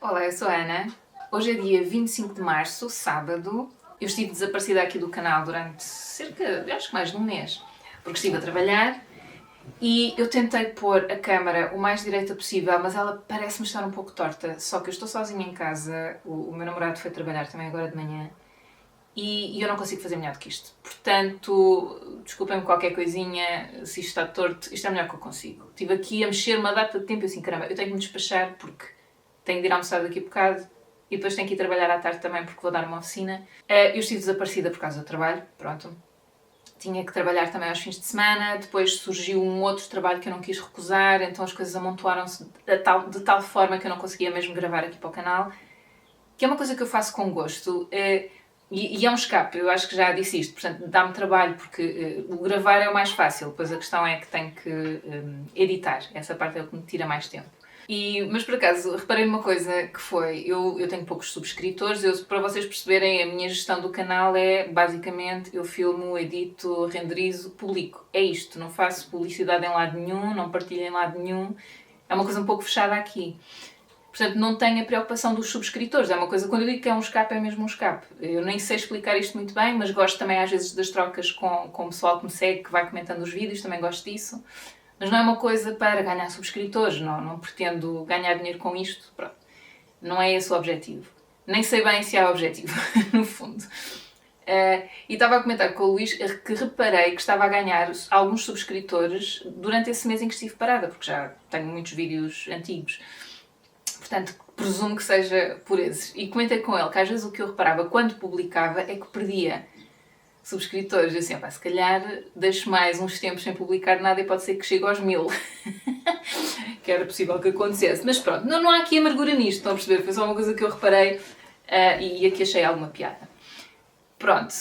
Olá, eu sou a Ana. Hoje é dia 25 de março, sábado. Eu estive desaparecida aqui do canal durante cerca, acho que mais de um mês, porque estive a trabalhar e eu tentei pôr a câmara o mais direita possível, mas ela parece-me estar um pouco torta. Só que eu estou sozinha em casa, o meu namorado foi trabalhar também agora de manhã e eu não consigo fazer melhor do que isto. Portanto, desculpem-me qualquer coisinha, se isto está torto, isto é melhor que eu consigo. Estive aqui a mexer uma data de tempo e assim, caramba, eu tenho que me despachar porque tenho de ir almoçar daqui a bocado e depois tenho que ir trabalhar à tarde também porque vou dar uma oficina. Eu estive desaparecida por causa do trabalho, pronto. Tinha que trabalhar também aos fins de semana, depois surgiu um outro trabalho que eu não quis recusar, então as coisas amontoaram-se de tal forma que eu não conseguia mesmo gravar aqui para o canal, que é uma coisa que eu faço com gosto. E é um escape, eu acho que já disse isto, portanto dá-me trabalho porque o gravar é o mais fácil, depois a questão é que tenho que editar, essa parte é o que me tira mais tempo. Mas por acaso, reparei numa coisa que foi, eu tenho poucos subscritores, para vocês perceberem, a minha gestão do canal é basicamente eu filmo, edito, renderizo, publico. É isto, não faço publicidade em lado nenhum, não partilho em lado nenhum, é uma coisa um pouco fechada aqui. Portanto, não tenho a preocupação dos subscritores, é uma coisa, quando eu digo que é um escape, é mesmo um escape. Eu nem sei explicar isto muito bem, mas gosto também às vezes das trocas com o pessoal que me segue, que vai comentando os vídeos, também gosto disso. Mas não é uma coisa para ganhar subscritores, não pretendo ganhar dinheiro com isto, pronto. Não é esse o objetivo. Nem sei bem se há objetivo, no fundo. E estava a comentar com o Luís que reparei que estava a ganhar alguns subscritores durante esse mês em que estive parada, porque já tenho muitos vídeos antigos. Portanto, presumo que seja por esses. E comentei com ele que às vezes o que eu reparava quando publicava é que perdia subscritores. Eu assim, se calhar deixo mais uns tempos sem publicar nada e pode ser que chegue aos 1000. Que era possível que acontecesse. Mas pronto, não há aqui amargura nisto, estão a perceber? Foi só uma coisa que eu reparei e aqui achei alguma piada. Pronto,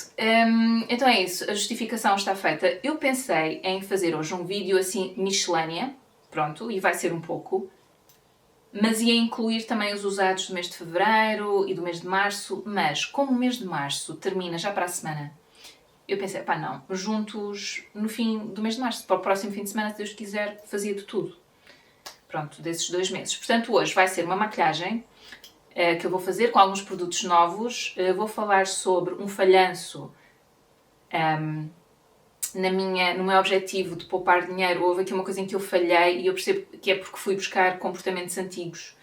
então é isso, a justificação está feita. Eu pensei em fazer hoje um vídeo assim, miscelânea, pronto, e vai ser um pouco, mas ia incluir também os usados do mês de fevereiro e do mês de março, mas como o mês de março termina já para a semana, eu pensei, não, juntos no fim do mês de março, para o próximo fim de semana, se Deus quiser, fazia de tudo. Pronto, desses 2 meses. Portanto, hoje vai ser uma maquilhagem que eu vou fazer com alguns produtos novos. Vou falar sobre um falhanço no meu objetivo de poupar dinheiro. Houve aqui uma coisa em que eu falhei e eu percebo que é porque fui buscar comportamentos antigos.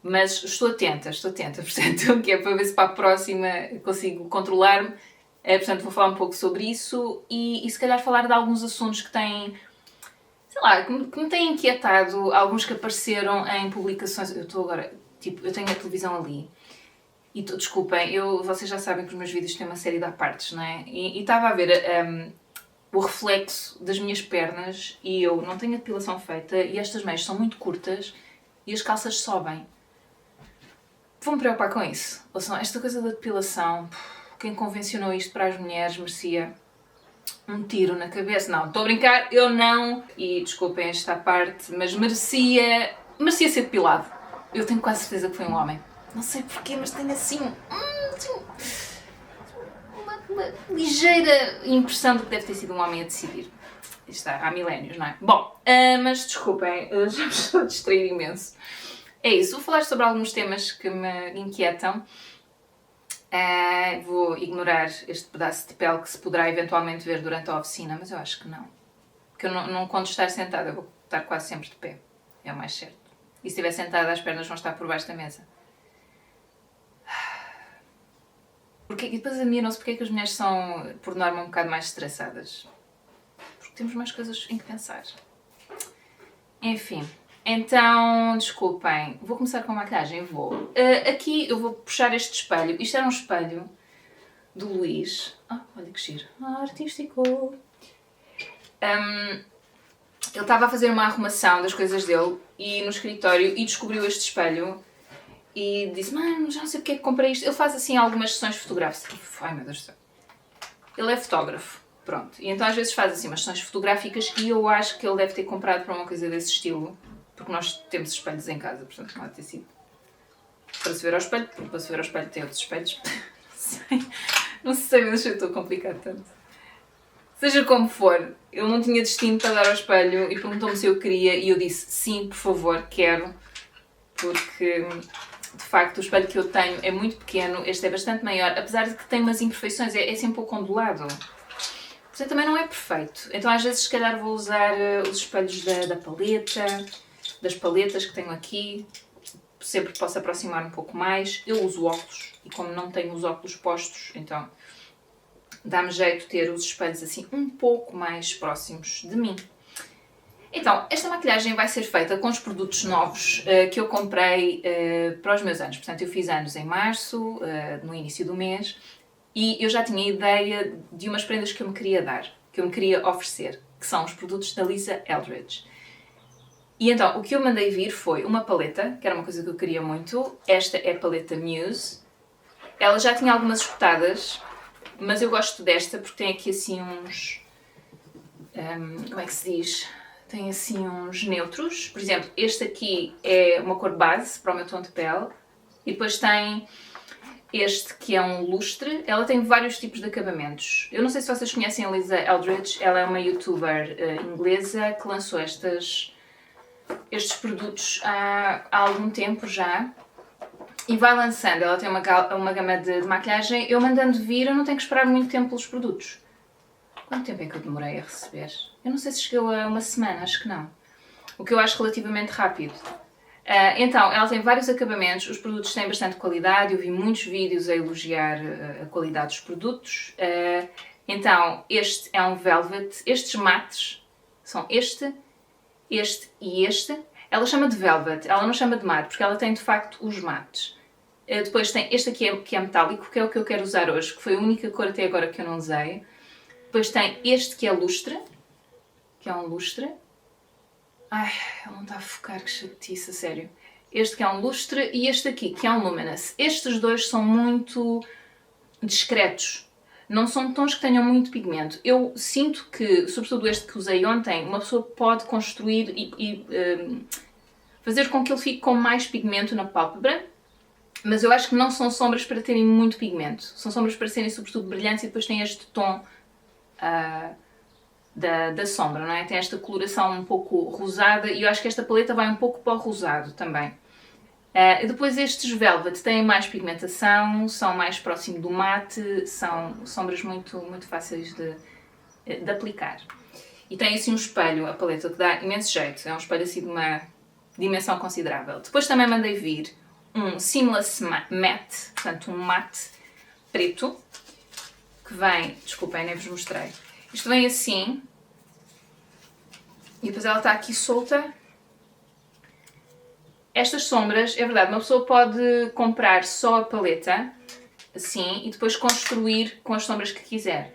Mas estou atenta, portanto, que é para ver se para a próxima consigo controlar-me. Portanto, vou falar um pouco sobre isso e se calhar falar de alguns assuntos que têm, sei lá, que me têm inquietado, alguns que apareceram em publicações. Eu estou agora, eu tenho a televisão ali e desculpem, vocês já sabem que os meus vídeos têm uma série de apartes, não é? E estava a ver o reflexo das minhas pernas e eu não tenho a depilação feita e estas meias são muito curtas e as calças sobem. Vou-me preocupar com isso. Ou seja, esta coisa da depilação, quem convencionou isto para as mulheres merecia um tiro na cabeça. Não, estou a brincar, eu não. E desculpem esta parte, mas merecia ser depilado. Eu tenho quase certeza que foi um homem. Não sei porquê, mas tenho assim uma ligeira impressão de que deve ter sido um homem a decidir. Isto está há milénios, não é? Bom, mas desculpem, já me estou a distrair imenso. É isso, vou falar sobre alguns temas que me inquietam. Vou ignorar este pedaço de pele que se poderá eventualmente ver durante a oficina, mas eu acho que não. Porque eu não conto estar sentada, eu vou estar quase sempre de pé. É o mais certo. E se estiver sentada, as pernas vão estar por baixo da mesa. E depois admiram-se porque é que as mulheres são, por norma, um bocado mais estressadas. Porque temos mais coisas em que pensar. Enfim. Então, desculpem, vou começar com a maquilhagem, vou. Aqui eu vou puxar este espelho. Isto era um espelho do Luís. Olha que giro. Artístico. Ele estava a fazer uma arrumação das coisas dele e no escritório e descobriu este espelho e disse, já não sei porque é que comprei isto. Ele faz assim algumas sessões fotográficas. Ai meu Deus do céu. Ele é fotógrafo, pronto. E então às vezes faz assim umas sessões fotográficas e eu acho que ele deve ter comprado para uma coisa desse estilo. Porque nós temos espelhos em casa, portanto não há de ter sido para se ver ao espelho, porque para se ver ao espelho tem outros espelhos. Não sei, mas eu estou a complicar tanto. Seja como for, eu não tinha destino para dar ao espelho e perguntou-me se eu queria e eu disse sim, por favor, quero, porque de facto, o espelho que eu tenho é muito pequeno, este é bastante maior, apesar de que tem umas imperfeições, é sempre um pouco ondulado. Portanto, também não é perfeito. Então, às vezes, se calhar vou usar os espelhos da paleta, das paletas que tenho aqui, sempre que posso aproximar um pouco mais. Eu uso óculos, e como não tenho os óculos postos, então dá-me jeito ter os espelhos assim um pouco mais próximos de mim. Então, esta maquilhagem vai ser feita com os produtos novos que eu comprei para os meus anos. Portanto, eu fiz anos em março, no início do mês, e eu já tinha ideia de umas prendas que eu me queria dar, que eu me queria oferecer, que são os produtos da Lisa Eldridge. E então, o que eu mandei vir foi uma paleta, que era uma coisa que eu queria muito. Esta é a paleta Muse. Ela já tinha algumas esgotadas, mas eu gosto desta porque tem aqui assim uns... como é que se diz? Tem assim uns neutros. Por exemplo, este aqui é uma cor base para o meu tom de pele. E depois tem este que é um lustre. Ela tem vários tipos de acabamentos. Eu não sei se vocês conhecem a Lisa Eldridge. Ela é uma youtuber inglesa que lançou estes produtos há algum tempo já. E vai lançando. Ela tem uma gama de maquilhagem. Eu mandando vir, eu não tenho que esperar muito tempo pelos produtos. Quanto tempo é que eu demorei a receber? Eu não sei se chegou a uma semana, acho que não. O que eu acho relativamente rápido. Então, ela tem vários acabamentos, os produtos têm bastante qualidade, eu vi muitos vídeos a elogiar a qualidade dos produtos. Então, este é um velvet, estes mates são este e este. Ela chama de velvet, ela não chama de mate, porque ela tem de facto os mates. Depois tem este aqui que é metálico, que é o que eu quero usar hoje, que foi a única cor até agora que eu não usei. Depois tem este que é lustre, que é um lustre. Ai, ele não está a focar, que chatice, a sério. Este que é um lustre e este aqui, que é um luminous. Estes dois são muito discretos. Não são tons que tenham muito pigmento. Eu sinto que, sobretudo este que usei ontem, uma pessoa pode construir e fazer com que ele fique com mais pigmento na pálpebra. Mas eu acho que não são sombras para terem muito pigmento. São sombras para serem sobretudo brilhantes e depois tem este tom da sombra, não é? Tem esta coloração um pouco rosada e eu acho que esta paleta vai um pouco para o rosado também. Depois estes Velvet têm mais pigmentação, são mais próximo do mate, são sombras muito fáceis de aplicar. E tem assim um espelho, a paleta, que dá imenso jeito, é um espelho assim de uma dimensão considerável. Depois também mandei vir um Seamless Matte, portanto um mate preto, que vem, desculpem, nem vos mostrei. Isto vem assim, e depois ela está aqui solta. Estas sombras, é verdade, uma pessoa pode comprar só a paleta, assim, e depois construir com as sombras que quiser.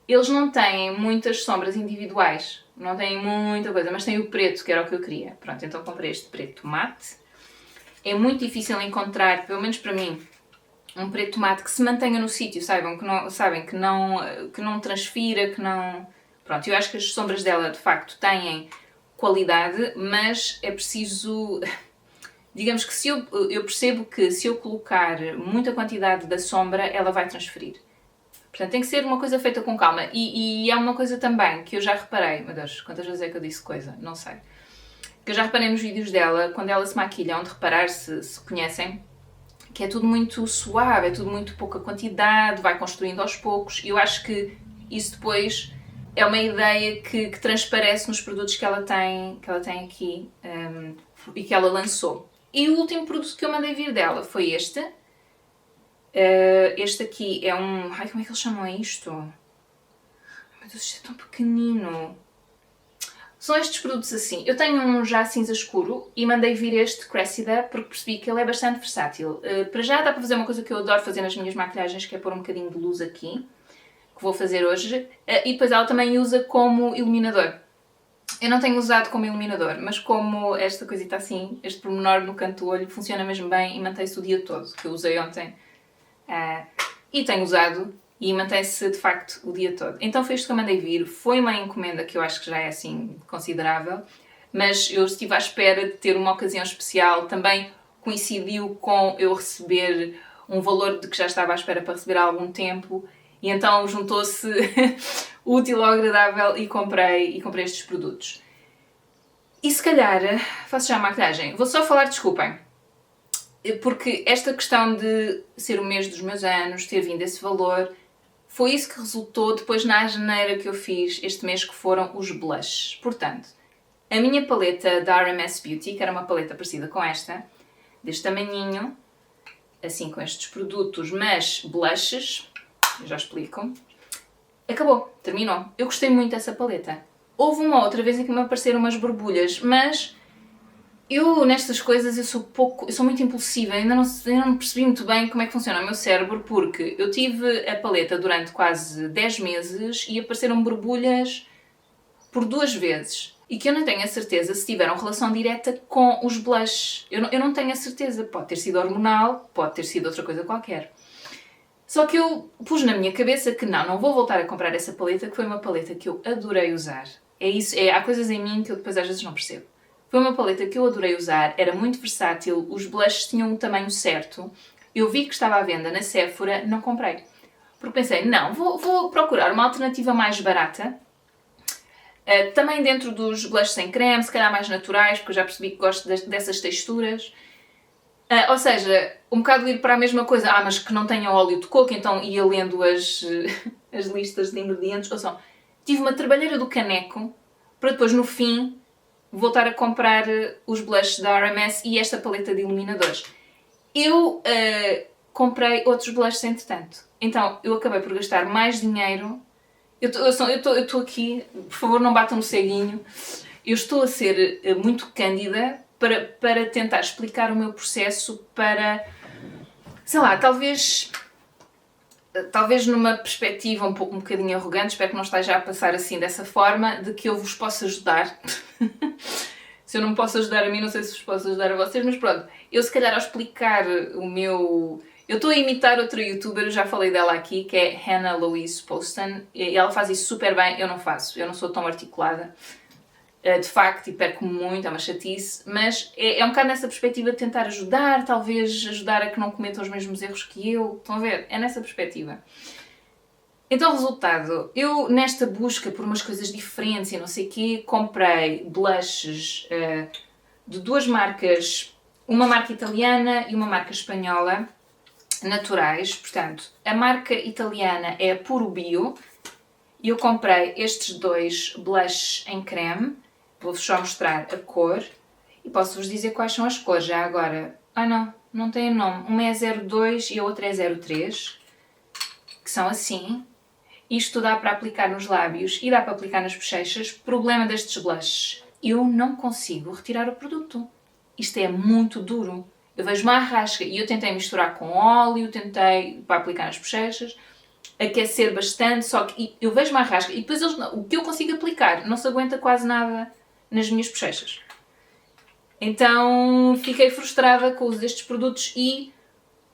Eles não têm muitas sombras individuais, não têm muita coisa, mas têm o preto, que era o que eu queria. Pronto, então comprei este preto mate. É muito difícil encontrar, pelo menos para mim, um preto mate que se mantenha no sítio, sabem, que não transfira, que não... Pronto, eu acho que as sombras dela, de facto, têm qualidade, mas é preciso... Digamos que se eu percebo que se eu colocar muita quantidade da sombra, ela vai transferir. Portanto, tem que ser uma coisa feita com calma. E é uma coisa também que eu já reparei... Meu Deus, quantas vezes é que eu disse coisa? Não sei. Que eu já reparei nos vídeos dela, quando ela se maquilha, onde reparar, se conhecem, que é tudo muito suave, é tudo muito pouca quantidade, vai construindo aos poucos. E eu acho que isso depois é uma ideia que transparece nos produtos que ela tem aqui e que ela lançou. E o último produto que eu mandei vir dela foi este. Este aqui é um... Ai, como é que eles chamam isto? Meu Deus, isto é tão pequenino. São estes produtos assim. Eu tenho um já cinza escuro e mandei vir este Cressida porque percebi que ele é bastante versátil. Para já dá para fazer uma coisa que eu adoro fazer nas minhas maquilhagens, que é pôr um bocadinho de luz aqui, que vou fazer hoje. E depois ela também usa como iluminador. Eu não tenho usado como iluminador, mas como esta coisita assim, este pormenor no canto do olho, funciona mesmo bem e mantém-se o dia todo, que eu usei ontem. E tenho usado e mantém-se de facto o dia todo. Então foi isto que eu mandei vir. Foi uma encomenda que eu acho que já é assim considerável, mas eu estive à espera de ter uma ocasião especial. Também coincidiu com eu receber um valor de que já estava à espera para receber há algum tempo, e então juntou-se o útil ao agradável e comprei estes produtos. E se calhar faço já a maquilhagem. Vou só falar, desculpem. Porque esta questão de ser o mês dos meus anos, ter vindo esse valor, foi isso que resultou depois na asneira que eu fiz este mês, que foram os blushes. Portanto, a minha paleta da RMS Beauty, que era uma paleta parecida com esta, deste tamanhinho, assim com estes produtos, mas blushes, eu já explico, acabou, terminou. Eu gostei muito dessa paleta. Houve uma outra vez em que me apareceram umas borbulhas, mas eu nestas coisas eu sou muito impulsiva, ainda não percebi muito bem como é que funciona o meu cérebro, porque eu tive a paleta durante quase 10 meses e apareceram borbulhas por 2 vezes. E que eu não tenho a certeza se tiveram relação direta com os blushes. Eu não tenho a certeza. Pode ter sido hormonal, pode ter sido outra coisa qualquer. Só que eu pus na minha cabeça que não vou voltar a comprar essa paleta, que foi uma paleta que eu adorei usar. É isso, há coisas em mim que eu depois às vezes não percebo. Foi uma paleta que eu adorei usar, era muito versátil, os blushes tinham um tamanho certo. Eu vi que estava à venda na Sephora, não comprei. Porque pensei, não, vou procurar uma alternativa mais barata. Também dentro dos blushes sem creme, se calhar mais naturais, porque eu já percebi que gosto dessas texturas. Ou seja, um bocado ir para a mesma coisa, mas que não tenha óleo de coco, então ia lendo as listas de ingredientes. Ou seja, tive uma trabalheira do caneco para depois no fim voltar a comprar os blushes da RMS e esta paleta de iluminadores. Eu comprei outros blushes entretanto. Então eu acabei por gastar mais dinheiro. Eu estou aqui, por favor não batam no ceguinho. Eu estou a ser muito cândida para tentar explicar o meu processo para, sei lá, talvez numa perspectiva um bocadinho arrogante, espero que não esteja a passar assim dessa forma, de que eu vos possa ajudar. Se eu não posso ajudar a mim, não sei se vos posso ajudar a vocês, mas pronto, eu se calhar ao explicar o meu... Eu estou a imitar outra youtuber, eu já falei dela aqui, que é Hannah Louise Poston, e ela faz isso super bem, eu não faço, eu não sou tão articulada, de facto, e perco-me muito, é uma chatice, mas é um bocado nessa perspectiva de tentar ajudar, talvez ajudar a que não cometam os mesmos erros que eu, estão a ver? É nessa perspectiva. Então, resultado, eu nesta busca por umas coisas diferentes e não sei o quê, comprei blushes de 2 marcas, uma marca italiana e uma marca espanhola, naturais. Portanto, a marca italiana é a Puro Bio e eu comprei estes 2 blushes em creme. Vou-vos só mostrar a cor e posso-vos dizer quais são as cores já agora. Não tem nome. Uma é 02 e a outra é 03, que são assim. Isto dá para aplicar nos lábios e dá para aplicar nas bochechas. Problema destes blushes, eu não consigo retirar o produto. Isto é muito duro. Eu vejo uma arrasca e eu tentei misturar com óleo, tentei para aplicar nas bochechas, aquecer bastante, só que eu vejo uma arrasca e depois o que eu consigo aplicar não se aguenta quase nada nas minhas bochechas. Então fiquei frustrada com o uso destes produtos e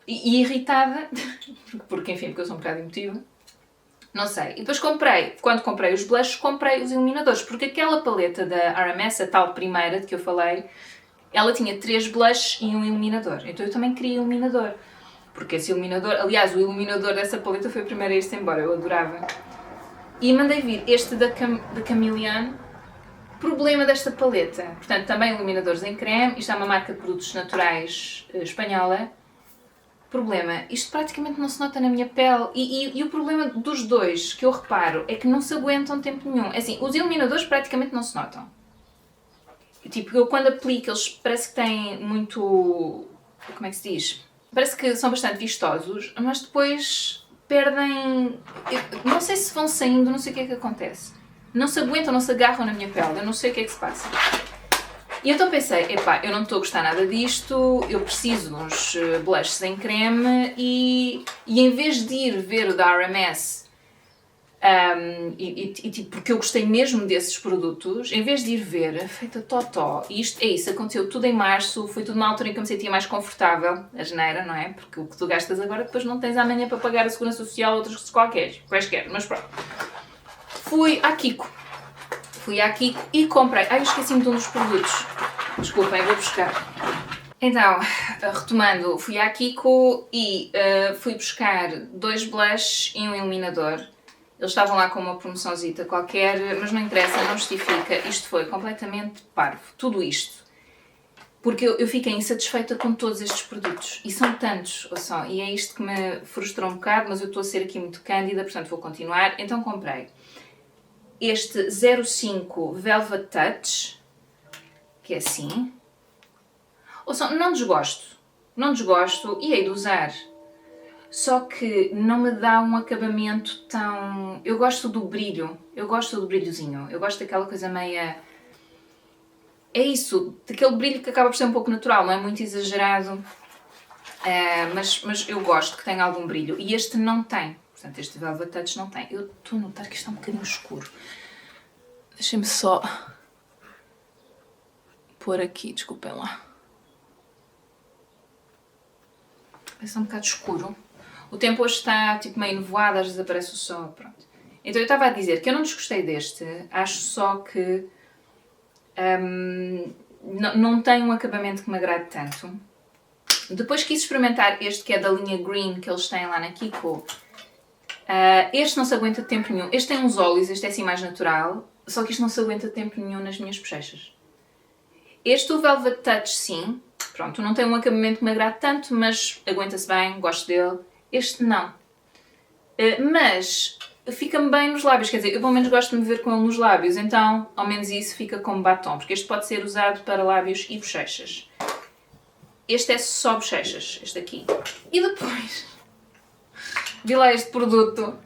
irritada, porque enfim, porque eu sou um bocado emotiva. Não sei. E depois quando comprei os blushes, comprei os iluminadores, porque aquela paleta da RMS, a tal primeira de que eu falei, ela tinha 3 blushes e um iluminador. Então eu também queria iluminador. Porque esse iluminador, aliás, o iluminador dessa paleta foi o primeiro a ir-se embora, eu adorava. E mandei vir este da Chameleon. Problema desta paleta, portanto, também iluminadores em creme, isto é uma marca de produtos naturais espanhola. Problema, isto praticamente não se nota na minha pele e o problema dos 2 que eu reparo é que não se aguentam tempo nenhum. É assim, os iluminadores praticamente não se notam. Tipo, eu quando aplico eles parece que têm muito... como é que se diz? Parece que são bastante vistosos, mas depois perdem... não sei se vão saindo, não sei o que é que acontece. Não se aguentam, não se agarram na minha pele, eu não sei o que é que se passa. E então pensei, eu não estou a gostar nada disto, eu preciso de uns blushes em creme e em vez de ir ver o da RMS, tipo, porque eu gostei mesmo desses produtos, em vez de ir ver, feita totó, e isto é isso, aconteceu tudo em março, foi tudo uma altura em que eu me sentia mais confortável, a janeira, não é? Porque o que tu gastas agora depois não tens amanhã para pagar a segurança social ou outras quaisquer, mas pronto. Fui à Kiko e comprei. Eu esqueci-me de um dos produtos. Desculpem, vou buscar. Então, retomando, fui à Kiko e fui buscar 2 blushes e um iluminador. Eles estavam lá com uma promoçãozita qualquer, mas não interessa, não justifica. Isto foi completamente parvo. Tudo isto. Porque eu fiquei insatisfeita com todos estes produtos. E são tantos, ouçam, e é isto que me frustrou um bocado, mas eu estou a ser aqui muito cândida, portanto vou continuar. Então comprei este 05 Velvet Touch, que é assim. Ouçam, não desgosto e hei de usar. Só que não me dá um acabamento tão... Eu gosto do brilho, eu gosto do brilhozinho, eu gosto daquela coisa meia... É isso, daquele brilho que acaba por ser um pouco natural, não é muito exagerado, mas eu gosto que tenha algum brilho. E este não tem, portanto este Velvet Touch não tem. Eu estou a notar que isto está um bocadinho escuro. Deixem-me só pôr aqui, desculpem lá. Parece um bocado escuro. O tempo hoje está tipo meio nevoado, às vezes aparece o sol, pronto. Então eu estava a dizer que eu não desgostei deste, acho só que não tem um acabamento que me agrade tanto. Depois quis experimentar este que é da linha Green que eles têm lá na Kiko. Este não se aguenta tempo nenhum. Este tem uns óleos, este é assim mais natural, só que isto não se aguenta tempo nenhum nas minhas bochechas. Este, o Velvet Touch, sim. Pronto, não tem um acabamento que me agrade tanto, mas aguenta-se bem, gosto dele. Este não. Mas fica-me bem nos lábios, quer dizer, eu pelo menos gosto de me ver com ele nos lábios, então ao menos isso fica como batom, porque este pode ser usado para lábios e bochechas. Este é só bochechas, este aqui. E depois, vi lá este produto,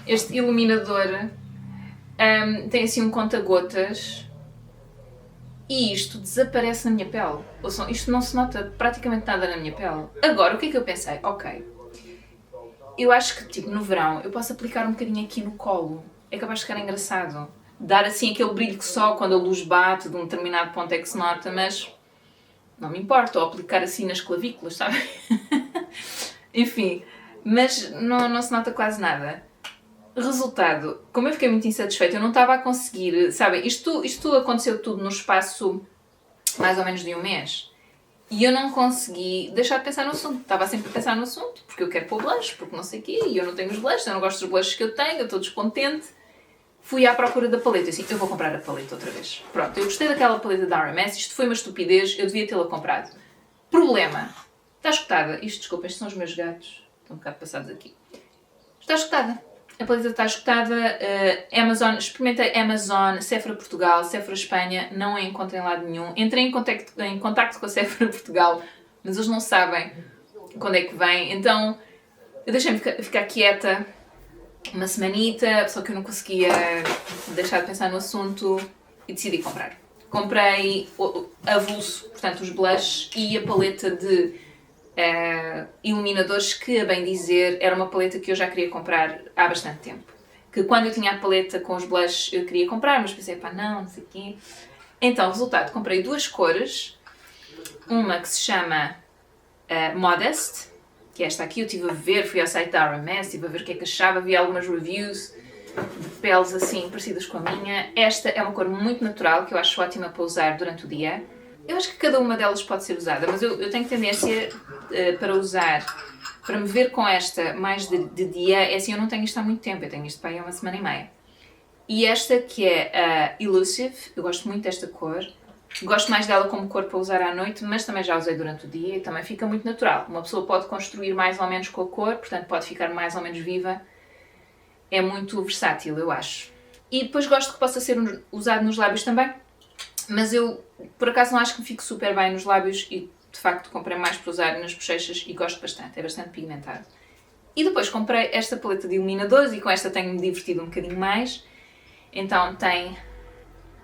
este iluminador, tem assim um conta-gotas e isto desaparece na minha pele. Ouçam, isto não se nota praticamente nada na minha pele. Agora, o que é que eu pensei? Ok, eu acho que, tipo, no verão, eu posso aplicar um bocadinho aqui no colo. É capaz de ficar engraçado. Dar, assim, aquele brilho que só quando a luz bate de um determinado ponto é que se nota, mas não me importa. Ou aplicar assim nas clavículas, sabe? Enfim, mas não se nota quase nada. Resultado, como eu fiquei muito insatisfeita, eu não estava a conseguir, sabem? Isto aconteceu tudo no espaço mais ou menos de um mês. E eu não consegui deixar de pensar no assunto. Estava sempre a pensar no assunto, porque eu quero pôr blush, porque não sei o quê, e eu não tenho os blushes, eu não gosto dos blushes que eu tenho, eu estou descontente. Fui à procura da paleta, assim, eu vou comprar a paleta outra vez. Pronto, eu gostei daquela paleta da RMS, isto foi uma estupidez, eu devia tê-la comprado. Problema, está esgotada. Isto, desculpa, estes são os meus gatos, estão um bocado passados aqui. Está esgotada. A paleta está esgotada, Amazon, experimentei Amazon, Sephora Portugal, Sephora Espanha, não a encontrei em lado nenhum. Entrei em contacto com a Sephora Portugal, mas eles não sabem quando é que vem, então eu deixei-me ficar quieta uma semanita, só que eu não conseguia deixar de pensar no assunto e decidi comprar. Comprei avulso, portanto os blushes e a paleta de iluminadores que, a bem dizer, era uma paleta que eu já queria comprar há bastante tempo. Que quando eu tinha a paleta com os blushes eu queria comprar, mas pensei, pá, não sei o quê. Então, resultado, comprei duas cores. Uma que se chama Modest, que é esta aqui, eu estive a ver, fui ao site da RMS, estive a ver o que é que achava, vi algumas reviews de peles assim, parecidas com a minha. Esta é uma cor muito natural, que eu acho ótima para usar durante o dia. Eu acho que cada uma delas pode ser usada, mas eu tenho tendência para usar, para me ver com esta mais de dia, é assim, eu não tenho isto há muito tempo, eu tenho isto para aí há uma semana e meia. E esta que é a Elusive, eu gosto muito desta cor, gosto mais dela como cor para usar à noite, mas também já usei durante o dia e também fica muito natural. Uma pessoa pode construir mais ou menos com a cor, portanto pode ficar mais ou menos viva, é muito versátil, eu acho. E depois gosto que possa ser usado nos lábios também, mas eu por acaso não acho que me fique super bem nos lábios e de facto comprei mais para usar nas bochechas e gosto bastante, é bastante pigmentado. E depois comprei esta paleta de iluminadores e com esta tenho-me divertido um bocadinho mais. Então tem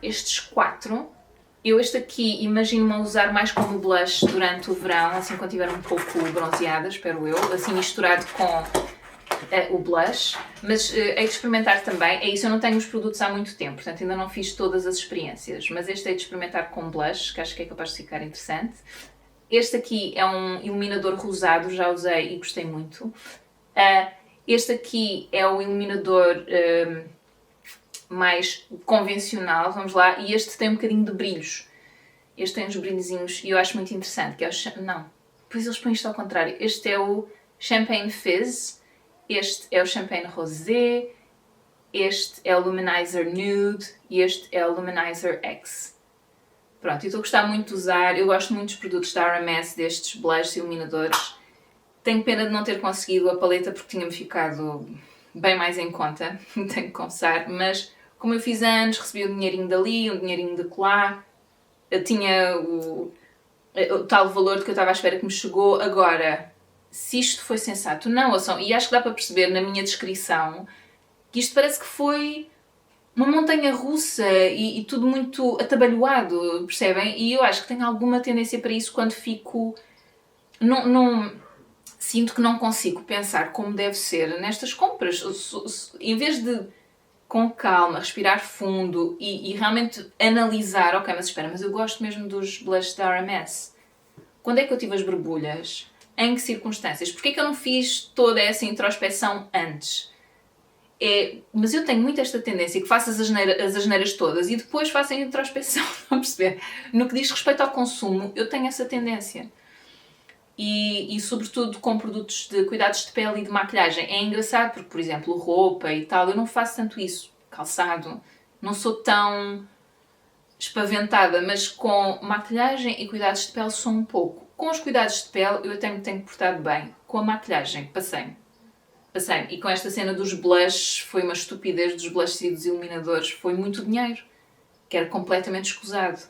estes 4. Eu este aqui imagino-me a usar mais como blush durante o verão, assim quando estiver um pouco bronzeada, espero eu, assim misturado com o blush, mas hei de experimentar também, é isso, eu não tenho os produtos há muito tempo, portanto ainda não fiz todas as experiências, mas este hei de experimentar com blush, que acho que é capaz de ficar interessante. Este aqui é um iluminador rosado, já usei e gostei muito. Este aqui é o iluminador mais convencional, vamos lá, e este tem um bocadinho de brilhos. Este tem uns brilhozinhos e eu acho muito interessante, que é o... Não, pois eles põem isto ao contrário. Este é o Champagne Fizz, este é o Champagne Rosé, este é o Luminizer Nude e este é o Luminizer X. Pronto, e estou a gostar muito de usar, eu gosto muito dos produtos da RMS, destes blushes iluminadores. Tenho pena de não ter conseguido a paleta porque tinha-me ficado bem mais em conta, tenho que confessar, mas como eu fiz anos, recebi um dinheirinho dali, um dinheirinho de lá, eu tinha o tal valor que eu estava à espera que me chegou. Agora, se isto foi sensato, não, ouçam, e acho que dá para perceber na minha descrição que isto parece que foi uma montanha russa e tudo muito atabalhoado, percebem? E eu acho que tenho alguma tendência para isso quando fico... Não, sinto que não consigo pensar como deve ser nestas compras. Em vez de, com calma, respirar fundo e realmente analisar, ok, mas espera, mas eu gosto mesmo dos blushes da RMS. Quando é que eu tive as borbulhas? Em que circunstâncias? Porquê é que eu não fiz toda essa introspeção antes? Mas eu tenho muito esta tendência que faço as asneiras todas e depois faço a introspeção, estão a perceber? No que diz respeito ao consumo, eu tenho essa tendência. E sobretudo com produtos de cuidados de pele e de maquilhagem. É engraçado porque, por exemplo, roupa e tal, eu não faço tanto isso. Calçado, não sou tão espaventada, mas com maquilhagem e cuidados de pele sou um pouco. Com os cuidados de pele eu até me tenho portado bem. Com a maquilhagem, passei-me. E com esta cena dos blushes, foi uma estupidez dos blushes e dos iluminadores. Foi muito dinheiro, que era completamente escusado.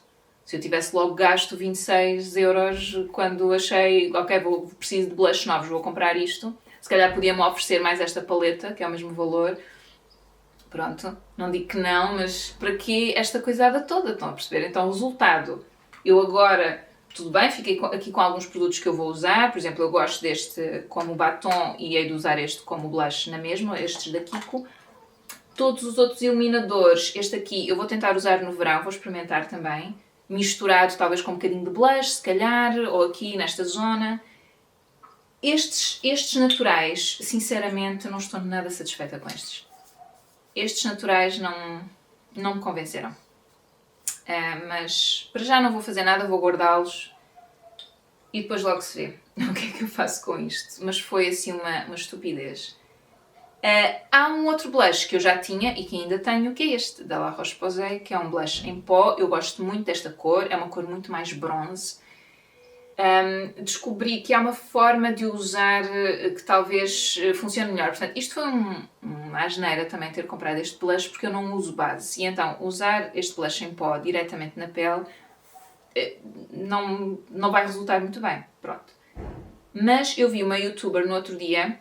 Se eu tivesse logo gasto 26 euros quando achei, ok, preciso de blushes novos, vou comprar isto, se calhar podia-me oferecer mais esta paleta, que é o mesmo valor. Pronto, não digo que não, mas para que esta coisada toda, estão a perceber? Então o resultado, eu agora, tudo bem, fiquei aqui com alguns produtos que eu vou usar, por exemplo, eu gosto deste como batom e hei de usar este como blush na mesma, estes da Kiko. Todos os outros iluminadores, este aqui eu vou tentar usar no verão, vou experimentar também, misturado talvez com um bocadinho de blush, se calhar, ou aqui nesta zona. Estes naturais, sinceramente, não estou nada satisfeita com estes. Estes naturais não me convenceram. Mas para já não vou fazer nada, vou guardá-los e depois logo se vê o que é que eu faço com isto. Mas foi assim uma estupidez. Há um outro blush que eu já tinha e que ainda tenho, que é este, da La Roche-Posay, que é um blush em pó. Eu gosto muito desta cor, é uma cor muito mais bronze. Descobri que há uma forma de usar que talvez funcione melhor. Portanto, isto foi uma asneira também ter comprado este blush porque eu não uso base. E então, usar este blush em pó diretamente na pele não vai resultar muito bem. Pronto. Mas eu vi uma youtuber no outro dia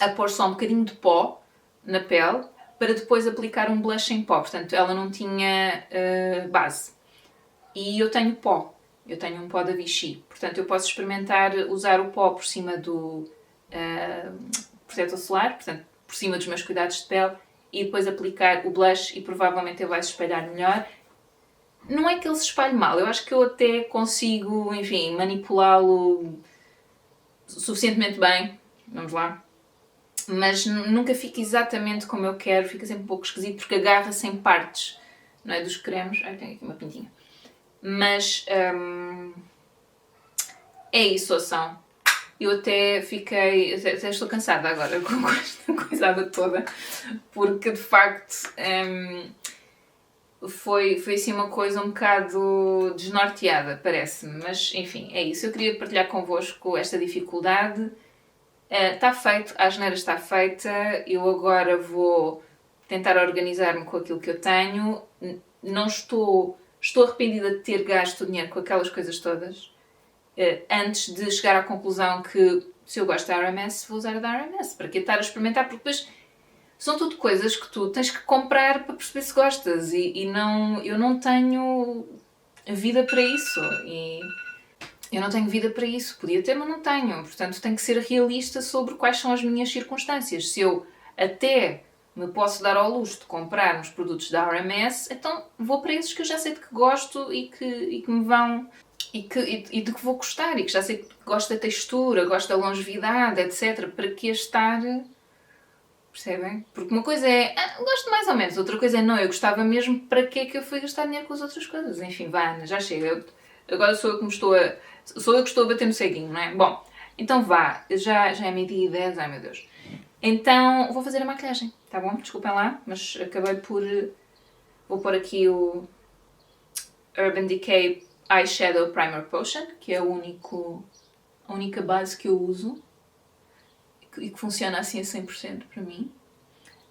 a pôr só um bocadinho de pó na pele para depois aplicar um blush em pó. Portanto, ela não tinha base. E eu tenho pó. Eu tenho um pó da Vichy. Portanto, eu posso experimentar usar o pó por cima do protetor solar, portanto, por cima dos meus cuidados de pele, e depois aplicar o blush e provavelmente ele vai se espalhar melhor. Não é que ele se espalhe mal, eu acho que eu até consigo, enfim, manipulá-lo suficientemente bem. Vamos lá. Mas nunca fica exatamente como eu quero, fica sempre um pouco esquisito porque agarra-se em partes, não é, dos cremes. Ai, tenho aqui uma pintinha. Mas é isso, ouçam. Eu até estou cansada agora com esta coisada toda, porque de facto foi assim uma coisa um bocado desnorteada, parece-me. Mas enfim, é isso. Eu queria partilhar convosco esta dificuldade. Está feito, a asneira está feita. Eu agora vou tentar organizar-me com aquilo que eu tenho. Não estou arrependida de ter gasto dinheiro com aquelas coisas todas, antes de chegar à conclusão que se eu gosto da RMS, vou usar a da RMS. Para que estar a experimentar? Porque depois são tudo coisas que tu tens que comprar para perceber se gostas e eu não tenho vida para isso. Eu não tenho vida para isso. Podia ter, mas não tenho. Portanto, tenho que ser realista sobre quais são as minhas circunstâncias. Se eu até me posso dar ao luxo de comprar uns produtos da RMS, então vou para esses que eu já sei de que gosto e que me vão... E de que vou gostar, e que já sei que gosto da textura, gosto da longevidade, etc. Para que estar... Percebem? Porque uma coisa é, gosto mais ou menos, outra coisa é, não, eu gostava mesmo, para que é que eu fui gastar dinheiro com as outras coisas? Enfim, vá, Ana, já chega. Agora sou eu que estou a bater no ceguinho, não é? Bom, então vá, já é meio-dia e 10, ai meu Deus. Então vou fazer a maquilhagem, tá bom? Desculpem lá, mas acabei por... Vou pôr aqui Urban Decay Eyeshadow Primer Potion, que é a única base que eu uso e que funciona assim a 100% para mim.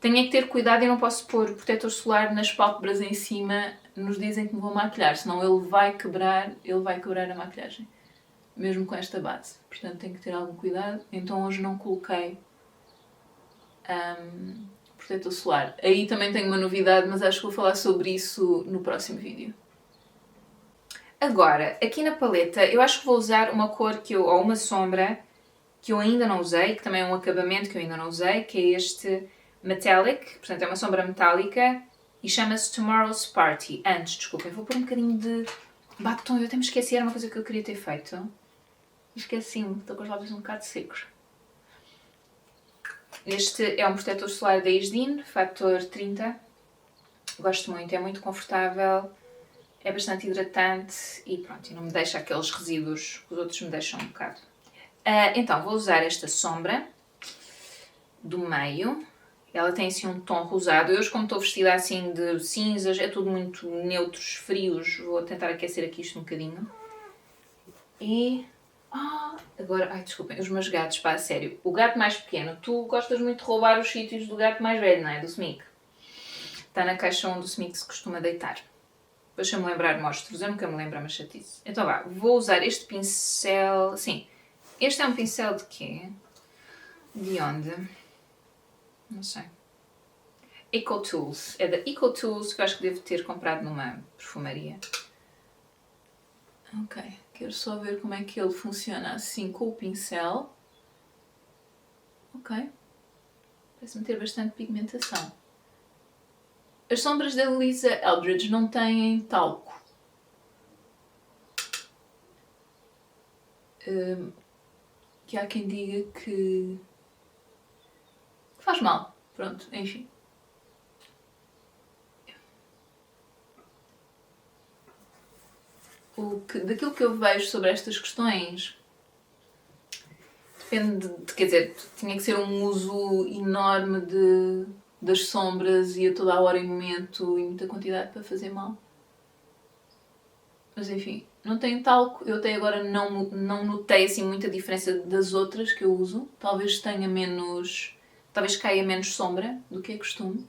Tenho é que ter cuidado e não posso pôr protetor solar nas pálpebras em cima nos dias em que me vou maquilhar, senão ele vai quebrar a maquilhagem, mesmo com esta base. Portanto, tenho que ter algum cuidado. Então hoje não coloquei protetor solar. Aí também tenho uma novidade, mas acho que vou falar sobre isso no próximo vídeo. Agora, aqui na paleta, eu acho que vou usar uma cor ou uma sombra que eu ainda não usei, que também é um acabamento que eu ainda não usei, que é este Metallic, portanto é uma sombra metálica e chama-se Tomorrow's Party. Antes, desculpem, vou pôr um bocadinho de batom, eu até me esqueci, era uma coisa que eu queria ter feito. Esqueci-me, estou com os lábios um bocado secos. Este é um protetor solar da Isdin, fator 30. Gosto muito, é muito confortável, é bastante hidratante e pronto, e não me deixa aqueles resíduos que os outros me deixam um bocado. Então, vou usar esta sombra do meio. Ela tem assim um tom rosado. Eu hoje, como estou vestida assim de cinzas, é tudo muito neutros, frios. Vou tentar aquecer aqui isto um bocadinho. E... agora... Ai, desculpem, os meus gatos, pá, a sério. O gato mais pequeno, tu gostas muito de roubar os sítios do gato mais velho, não é? Do Smic. Está na caixa onde o Smic se costuma deitar. Deixa-me lembrar, mostro-vos. Eu nunca me lembro, mas chatice. Então vá, vou usar este pincel... Sim, este é um pincel de quê? De onde? Não sei. EcoTools. É da EcoTools que eu acho que devo ter comprado numa perfumaria. Ok, quero só ver como é que ele funciona assim com o pincel. Ok. Parece-me ter bastante pigmentação. As sombras da Lisa Eldridge não têm talco. Que há quem diga que faz mal. Pronto, enfim. Daquilo que eu vejo sobre estas questões, depende de, quer dizer, tinha que ser um uso enorme das sombras e a toda a hora e momento e muita quantidade para fazer mal. Mas enfim, não tem talco. Eu até agora não notei assim muita diferença das outras que eu uso. Talvez tenha menos... Talvez caia menos sombra do que é costume.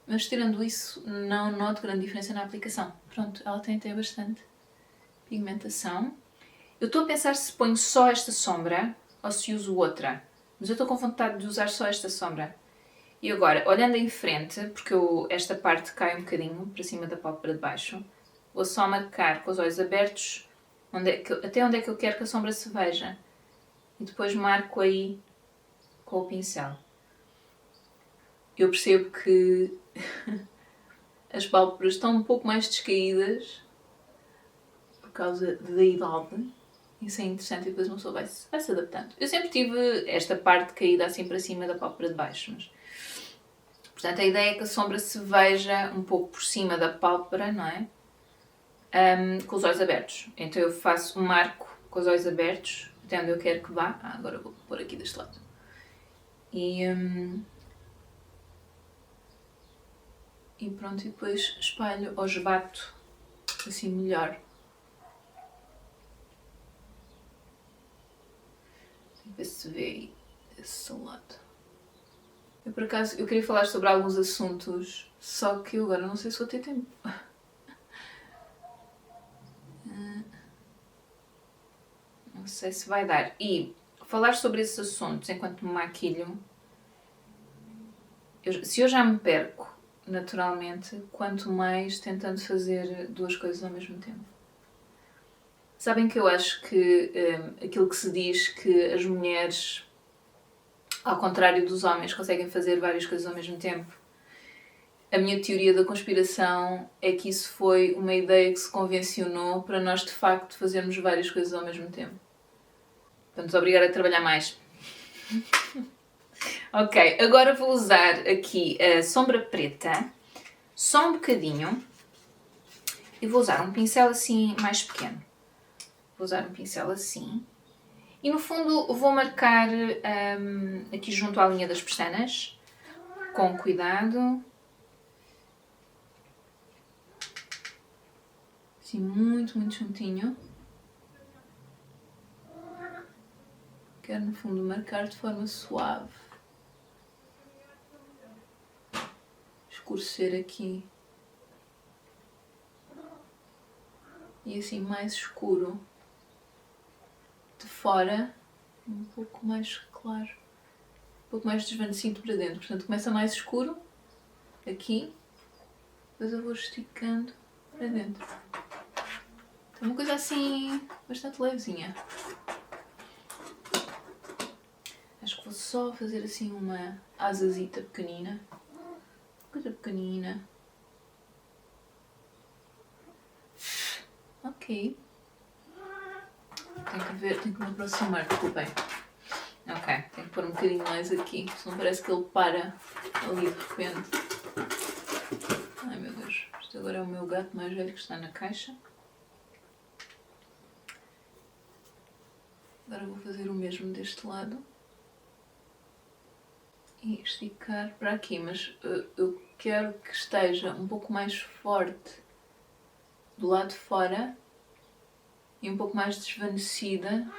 Mas tirando isso, não noto grande diferença na aplicação. Pronto, ela tem até bastante pigmentação. Eu estou a pensar se ponho só esta sombra ou se uso outra. Mas eu estou com vontade de usar só esta sombra. E agora, olhando em frente, porque esta parte cai um bocadinho para cima da pálpebra de baixo, vou só marcar com os olhos abertos até onde é que eu quero que a sombra se veja. E depois marco aí com o pincel. Eu percebo que as pálpebras estão um pouco mais descaídas por causa da idade. Isso é interessante e depois uma pessoa vai se adaptando. Eu sempre tive esta parte caída assim para cima da pálpebra de baixo. Mas... Portanto, a ideia é que a sombra se veja um pouco por cima da pálpebra, não é? Com os olhos abertos. Então eu faço um marco com os olhos abertos até onde eu quero que vá. Agora vou pôr aqui deste lado. E pronto, e depois espalho ou esbato assim melhor. Tem que ver se vê aí desse lado. Eu por acaso, eu queria falar sobre alguns assuntos, só que eu agora não sei se vou ter tempo. Não sei se vai dar. E falar sobre esses assuntos enquanto me maquilho, se eu já me perco naturalmente, quanto mais tentando fazer duas coisas ao mesmo tempo. Sabem que eu acho que aquilo que se diz que as mulheres, ao contrário dos homens, conseguem fazer várias coisas ao mesmo tempo. A minha teoria da conspiração é que isso foi uma ideia que se convencionou para nós de facto fazermos várias coisas ao mesmo tempo. Para nos obrigar a trabalhar mais. Ok, agora vou usar aqui a sombra preta, só um bocadinho, e vou usar um pincel assim mais pequeno. Vou usar um pincel assim, e no fundo vou marcar aqui junto à linha das pestanas, com cuidado. Assim, muito, muito juntinho. Quero, no fundo, marcar de forma suave. Escurecer aqui. E assim, mais escuro de fora, um pouco mais claro, um pouco mais desvanecido para dentro. Portanto, começa mais escuro aqui, depois eu vou esticando para dentro. Então, uma coisa assim bastante levezinha. Acho que vou só fazer assim uma asazita pequenina, coisa pequenina. Ok. Tenho que me aproximar, desculpem. Ok, tenho que pôr um bocadinho mais aqui, senão parece que ele para ali de repente. Ai meu Deus, isto agora é o meu gato mais velho que está na caixa. Agora vou fazer o mesmo deste lado. E esticar para aqui, mas eu quero que esteja um pouco mais forte do lado de fora e um pouco mais desvanecida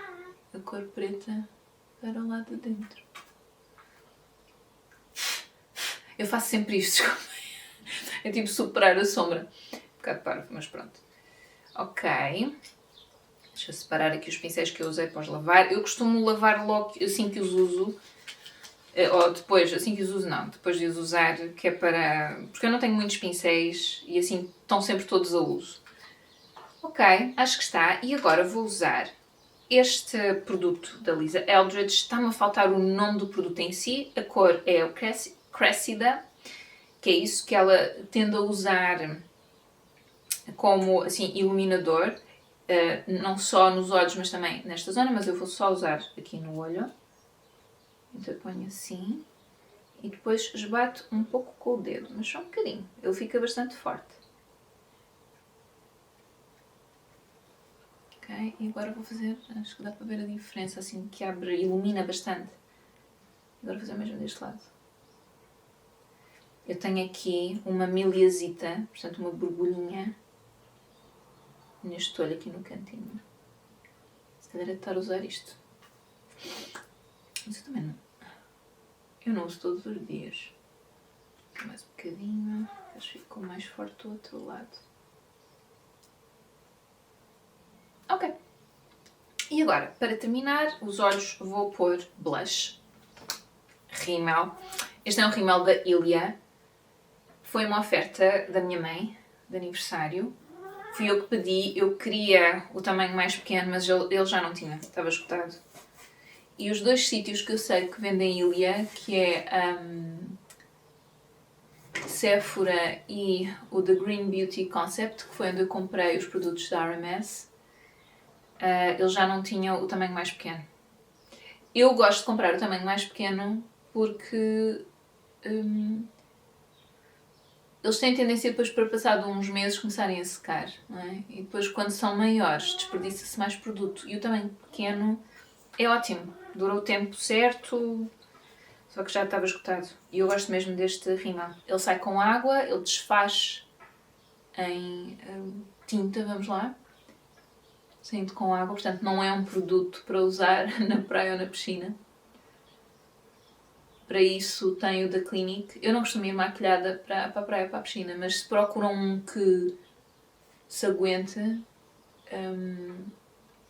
a cor preta para o lado de dentro. Eu faço sempre isto, desculpa. É tipo superar a sombra. Um bocado parvo, mas pronto. Ok. Deixa eu separar aqui os pincéis que eu usei para os lavar. Eu costumo lavar logo assim que os uso. Ou depois, assim que os uso não. Depois de os usar, que é para... Porque eu não tenho muitos pincéis e assim estão sempre todos a uso. Ok, acho que está. E agora vou usar este produto da Lisa Eldridge. Está-me a faltar o nome do produto em si. A cor é o Cressida, que é isso que ela tende a usar como assim, iluminador. Não só nos olhos, mas também nesta zona. Mas eu vou só usar aqui no olho. Então eu ponho assim. E depois esbato um pouco com o dedo, mas só um bocadinho. Ele fica bastante forte. Ok, e agora vou fazer, acho que dá para ver a diferença, assim, que abre, ilumina bastante. Agora vou fazer o mesmo deste lado. Eu tenho aqui uma miliazita, portanto uma borbulhinha, neste olho aqui no cantinho. Se calhar é de estar a usar isto. Mas eu também não. Eu não uso todos os dias. Mais um bocadinho, acho que ficou mais forte do outro lado. Ok. E agora, para terminar, os olhos vou pôr blush. Rímel. Este é um rímel da Ilia. Foi uma oferta da minha mãe, de aniversário. Fui eu que pedi. Eu queria o tamanho mais pequeno, mas ele já não tinha. Estava esgotado. E os dois sítios que eu sei que vendem Ilia, que é Sephora e o The Green Beauty Concept, que foi onde eu comprei os produtos da RMS, eles já não tinham o tamanho mais pequeno. Eu gosto de comprar o tamanho mais pequeno porque eles têm tendência depois para passar de uns meses começarem a secar, não é? E depois quando são maiores desperdiça-se mais produto. E o tamanho pequeno é ótimo, dura o tempo certo, só que já estava esgotado. E eu gosto mesmo deste rímel. Ele sai com água, ele desfaz em tinta, vamos lá, saindo com água, portanto não é um produto para usar na praia ou na piscina. Para isso tenho o da Clinique. Eu não costumo ir maquilhada para a praia ou para a piscina, mas se procuram um que se aguente,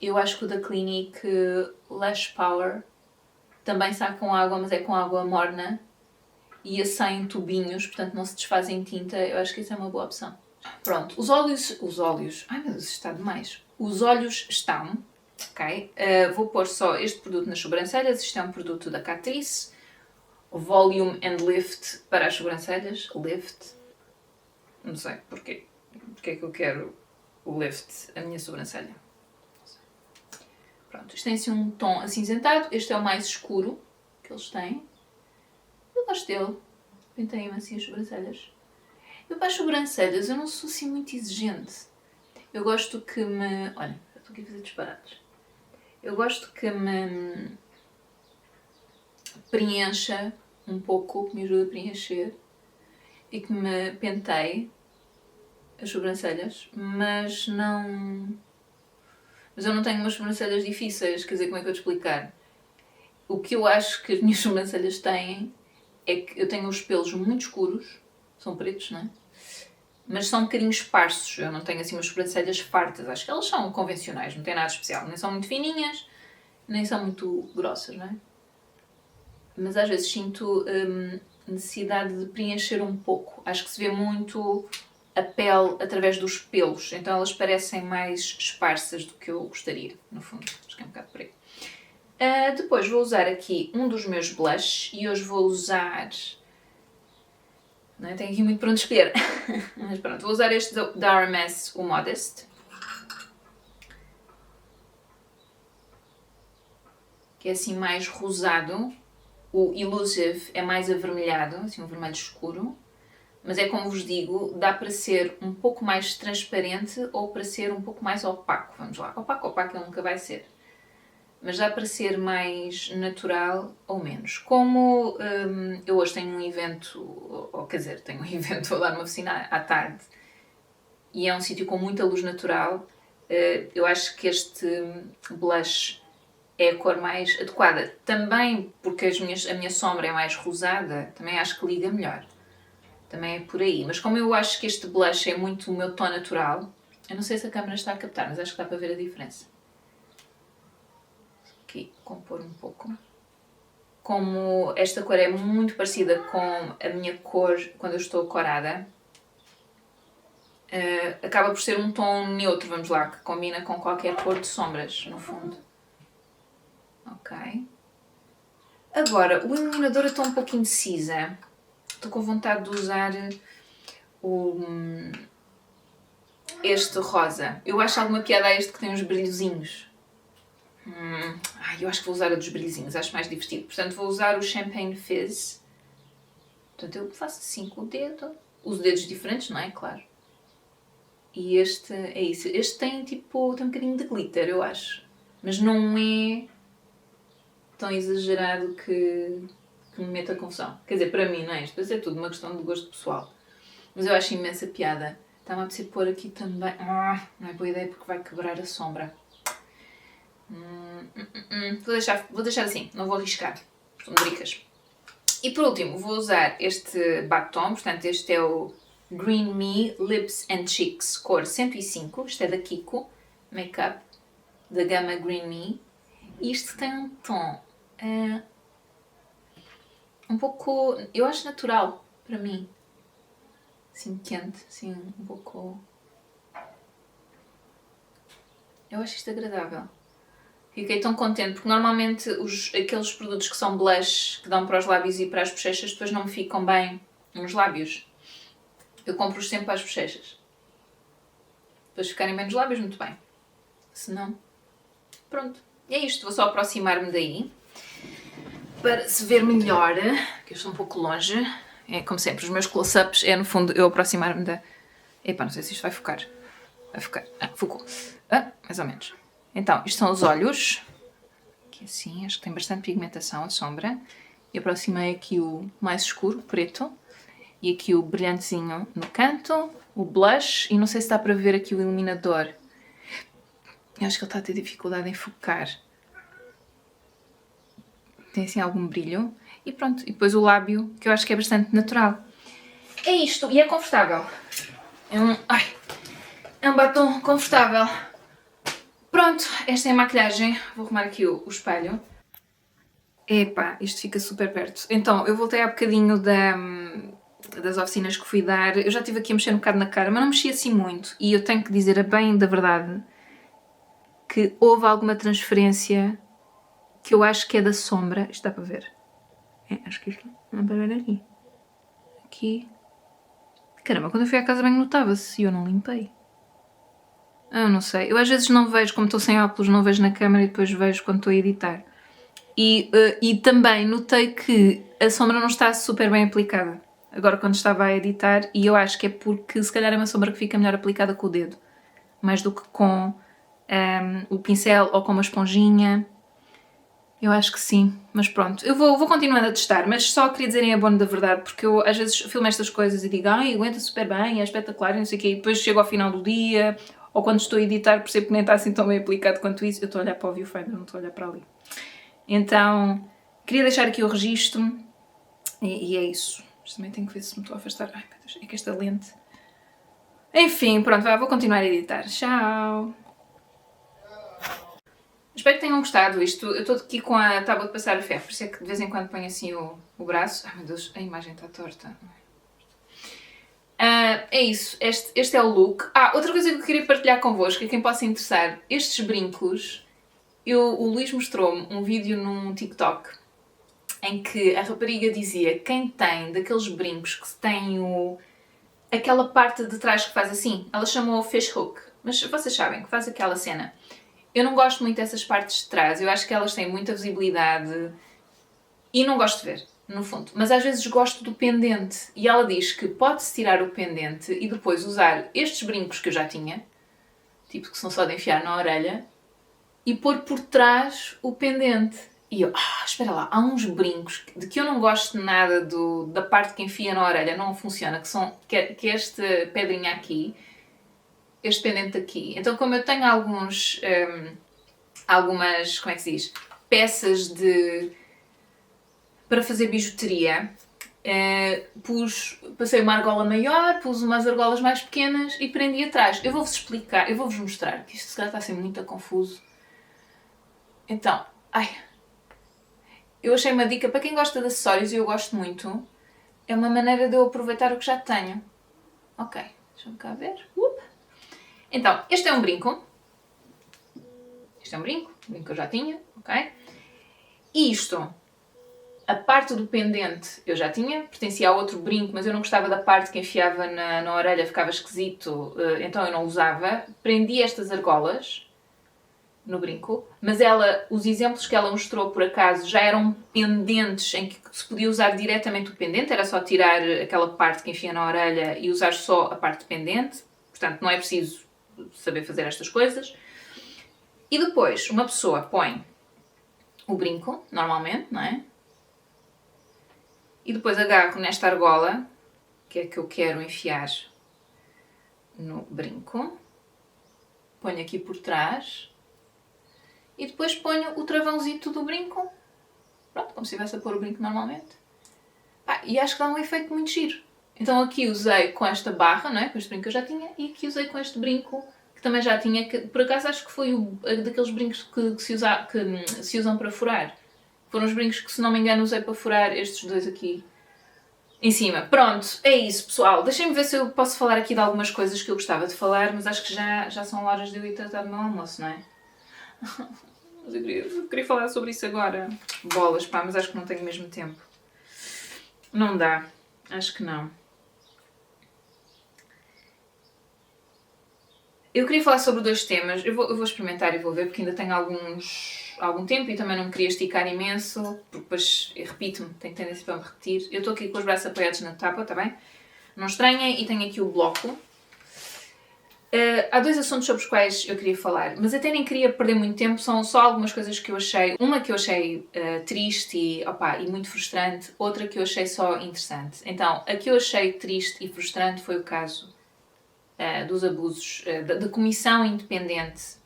eu acho que o da Clinique Lash Power também sai com água, mas é com água morna e esse sai em tubinhos, portanto não se desfaz em tinta. Eu acho que isso é uma boa opção. Pronto, os olhos, ai meu Deus, isto está demais. Os olhos estão, ok? Vou pôr só este produto nas sobrancelhas. Isto é um produto da Catrice. Volume and Lift para as sobrancelhas. Lift. Não sei porquê. Porque é que eu quero o lift a minha sobrancelha. Pronto, isto tem assim um tom acinzentado. Este é o mais escuro que eles têm. Eu gosto dele. Pentei-me assim as sobrancelhas. Eu para as sobrancelhas eu não sou assim muito exigente. Eu gosto que me... Olha, eu estou aqui a fazer disparates. Eu gosto que me preencha um pouco, que me ajude a preencher e que me penteie. as sobrancelhas, mas não... Mas eu não tenho umas sobrancelhas difíceis, quer dizer, como é que eu te explicar? O que eu acho que as minhas sobrancelhas têm é que eu tenho os pelos muito escuros, são pretos, não é? Mas são um bocadinho esparsos, eu não tenho assim umas sobrancelhas fartas, acho que elas são convencionais, não têm nada especial, nem são muito fininhas, nem são muito grossas, não é? Mas às vezes sinto necessidade de preencher um pouco, acho que se vê muito a pele através dos pelos, então elas parecem mais esparsas do que eu gostaria, no fundo, acho que é um bocado por aí. Depois vou usar aqui um dos meus blushes e hoje vou usar... Não é? Tenho aqui muito para onde escolher. Mas pronto, vou usar este da RMS, o Modest. Que é assim mais rosado. O Illusive é mais avermelhado, assim um vermelho escuro. Mas é como vos digo, dá para ser um pouco mais transparente ou para ser um pouco mais opaco. Vamos lá, opaco ele nunca vai ser. Mas dá para ser mais natural ou menos. Como eu hoje tenho um evento, ou quer dizer, tenho um evento, vou dar uma oficina à tarde, e é um sítio com muita luz natural, eu acho que este blush é a cor mais adequada. Também porque a minha sombra é mais rosada, também acho que liga melhor. Também é por aí. Mas como eu acho que este blush é muito o meu tom natural, eu não sei se a câmera está a captar, mas acho que dá para ver a diferença. Aqui, compor um pouco. Como esta cor é muito parecida com a minha cor quando eu estou corada, acaba por ser um tom neutro, vamos lá, que combina com qualquer cor de sombras, no fundo. Ok. Agora, o iluminador eu estou um pouco indecisa. Estou com vontade de usar este rosa. Eu acho alguma piada a este que tem uns brilhozinhos. Eu acho que vou usar a dos brilhozinhos, acho mais divertido. Portanto, vou usar o Champagne Fizz. Portanto, eu faço assim com o dedo. Uso dedos diferentes, não é? Claro. E este é isso. Este tem tipo, tem um bocadinho de glitter, eu acho. Mas não é tão exagerado que me meta confusão. Quer dizer, para mim, não é? Isto é tudo uma questão de gosto pessoal. Mas eu acho imensa piada. Está-me a apetecer pôr aqui também... não é boa ideia porque vai quebrar a sombra. Vou deixar assim, não vou arriscar. São dricas. E por último, vou usar este batom. Portanto, este é o Green Me Lips and Cheeks, cor 105. Isto é da Kiko Makeup, da gama Green Me. E isto tem um tom um pouco, eu acho natural para mim. Assim, quente, assim, um pouco... Eu acho isto agradável. Fiquei tão contente, porque normalmente aqueles produtos que são blush, que dão para os lábios e para as bochechas, depois não me ficam bem nos lábios. Eu compro-os sempre para as bochechas. Depois ficarem bem nos lábios, muito bem. Se não, pronto. E é isto, vou só aproximar-me daí, para se ver melhor, que eu estou um pouco longe. É como sempre, os meus close-ups é no fundo eu aproximar-me da... Epá, não sei se isto vai focar. Vai focar. Focou. Mais ou menos. Então, isto são os olhos. Aqui assim, acho que tem bastante pigmentação a sombra. E aproximei aqui o mais escuro, preto. E aqui o brilhantezinho no canto. O blush. E não sei se dá para ver aqui o iluminador. Eu acho que ele está a ter dificuldade em focar. Tem assim algum brilho. E pronto. E depois o lábio, que eu acho que é bastante natural. É isto. E é confortável. É um batom confortável. Pronto, esta é a maquilhagem. Vou arrumar aqui o espelho. Epá, isto fica super perto. Então, eu voltei há bocadinho das oficinas que fui dar. Eu já estive aqui a mexer um bocado na cara, mas não mexi assim muito. E eu tenho que dizer a bem da verdade que houve alguma transferência que eu acho que é da sombra. Isto dá para ver. Acho que isto não dá para ver aqui. Aqui. Caramba, quando eu fui à casa bem notava-se e eu não limpei. Eu não sei. Eu às vezes não vejo, como estou sem óculos, não vejo na câmera e depois vejo quando estou a editar. E também notei que a sombra não está super bem aplicada. Agora quando estava a editar, e eu acho que é porque se calhar é uma sombra que fica melhor aplicada com o dedo. Mais do que com o pincel ou com uma esponjinha. Eu acho que sim, mas pronto. Eu vou continuando a testar, mas só queria dizer em abono da verdade, porque eu às vezes filmo estas coisas e digo, ai, aguenta super bem, é espetacular, e não sei o quê, e depois chego ao final do dia, ou quando estou a editar, percebo que nem está assim tão bem aplicado quanto isso, eu estou a olhar para o viewfinder, não estou a olhar para ali. Então, queria deixar aqui o registro, e é isso. Mas também tenho que ver se me estou a afastar. Ai, meu Deus, é que esta lente... Enfim, pronto, vou continuar a editar. Tchau! Espero que tenham gostado isto. Eu estou aqui com a tábua de passar a ferro, por isso é que de vez em quando ponho assim o braço. Ai meu Deus, a imagem está torta. É isso, este é o look. Outra coisa que eu queria partilhar convosco, a quem possa interessar, estes brincos, o Luís mostrou-me um vídeo num TikTok em que a rapariga dizia quem tem daqueles brincos que tem aquela parte de trás que faz assim, ela chamou fish hook, mas vocês sabem que faz aquela cena. Eu não gosto muito dessas partes de trás, eu acho que elas têm muita visibilidade e não gosto de ver, no fundo. Mas às vezes gosto do pendente e ela diz que pode-se tirar o pendente e depois usar estes brincos que eu já tinha, tipo que são só de enfiar na orelha, e pôr por trás o pendente. E eu, espera lá, há uns brincos de que eu não gosto nada da parte que enfia na orelha, não funciona, que é esta pedrinha aqui, este pendente aqui. Então, como eu tenho algumas, como é que se diz? Peças para fazer bijuteria, passei uma argola maior, pus umas argolas mais pequenas e prendi atrás. Eu vou-vos explicar, eu vou-vos mostrar, que isto se calhar está a ser muito confuso. Então, eu achei uma dica para quem gosta de acessórios e eu gosto muito. É uma maneira de eu aproveitar o que já tenho. Ok, deixa-me cá ver. Então, este é um brinco. Este é um brinco que eu já tinha, ok? E isto, a parte do pendente eu já tinha, pertencia a outro brinco, mas eu não gostava da parte que enfiava na orelha, ficava esquisito, então eu não usava. Prendi estas argolas no brinco, mas os exemplos que ela mostrou por acaso já eram pendentes em que se podia usar diretamente o pendente, era só tirar aquela parte que enfia na orelha e usar só a parte pendente, portanto não é preciso saber fazer estas coisas. E depois uma pessoa põe o brinco, normalmente, não é? E depois agarro nesta argola, que é que eu quero enfiar no brinco, ponho aqui por trás e depois ponho o travãozito do brinco, pronto, como se estivesse a pôr o brinco normalmente. E acho que dá um efeito muito giro. Então aqui usei com esta barra, não é? Com este brinco que eu já tinha, e aqui usei com este brinco que também já tinha, que por acaso acho que foi daqueles brincos que se usam para furar. Foram os brincos que, se não me engano, usei para furar estes dois aqui em cima. Pronto, é isso, pessoal. Deixem-me ver se eu posso falar aqui de algumas coisas que eu gostava de falar, mas acho que já são horas de eu ir tratar do meu almoço, não é? Mas eu queria falar sobre isso agora. Bolas, mas acho que não tenho mesmo tempo. Não dá. Acho que não. Eu queria falar sobre dois temas. Eu vou experimentar e vou ver, porque ainda tenho algum tempo e também não queria esticar imenso, porque depois repito-me, tenho tendência para me repetir. Eu estou aqui com os braços apoiados na tábua, está bem? Não estranhem, e tenho aqui o bloco. Há dois assuntos sobre os quais eu queria falar, mas até nem queria perder muito tempo, são só algumas coisas que eu achei. Uma que eu achei triste e muito frustrante, outra que eu achei só interessante. Então, a que eu achei triste e frustrante foi o caso dos abusos, da Comissão Independente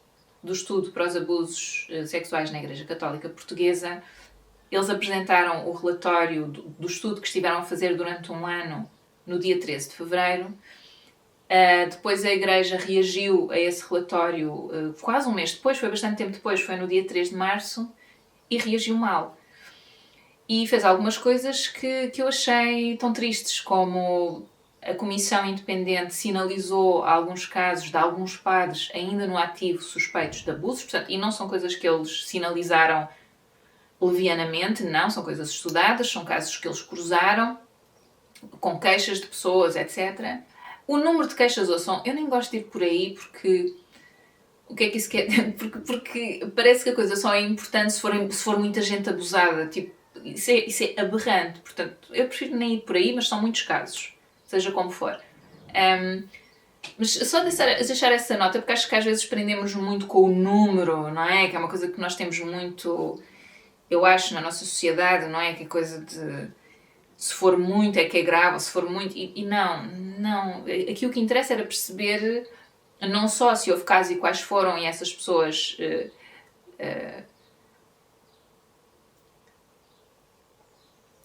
do Estudo para os Abusos Sexuais na Igreja Católica Portuguesa. Eles apresentaram o relatório do estudo que estiveram a fazer durante um ano, no dia 13 de fevereiro. Depois a Igreja reagiu a esse relatório quase um mês depois, foi bastante tempo depois, foi no dia 3 de março, e reagiu mal. E fez algumas coisas que eu achei tão tristes, como a Comissão Independente sinalizou alguns casos de alguns padres ainda no ativo suspeitos de abusos, portanto, e não são coisas que eles sinalizaram levianamente, não, são coisas estudadas, são casos que eles cruzaram, com queixas de pessoas, etc. O número de queixas, ouçam, eu nem gosto de ir por aí porque... O que é que isso quer dizer? Porque parece que a coisa só é importante se for muita gente abusada. Tipo, isso é aberrante. Portanto, eu prefiro nem ir por aí, mas são muitos casos. Seja como for. Mas só deixar essa nota, porque acho que às vezes prendemos muito com o número, não é? Que é uma coisa que nós temos muito... eu acho, na nossa sociedade, não é? Que a coisa de se for muito é que é grave, ou se for muito... E não. Aqui o que interessa era perceber não só se houve casos e quais foram, e essas pessoas...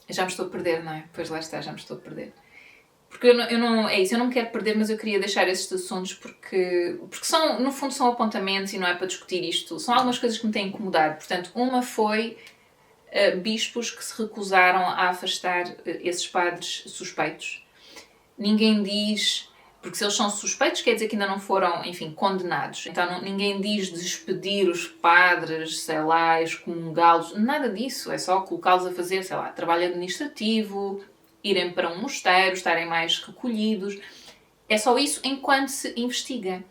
já me estou a perder, não é? Pois lá está, já me estou a perder. Porque eu não é isso, eu não me quero perder, mas eu queria deixar esses assuntos porque são, no fundo, são apontamentos e não é para discutir isto. São algumas coisas que me têm incomodado. Portanto, uma foi bispos que se recusaram a afastar esses padres suspeitos. Ninguém diz, porque se eles são suspeitos quer dizer que ainda não foram, enfim, condenados. Então ninguém diz despedir os padres, sei lá, excomungá-los, nada disso. É só colocá-los a fazer, sei lá, trabalho administrativo, irem para um mosteiro, estarem mais recolhidos. É só isso enquanto se investiga.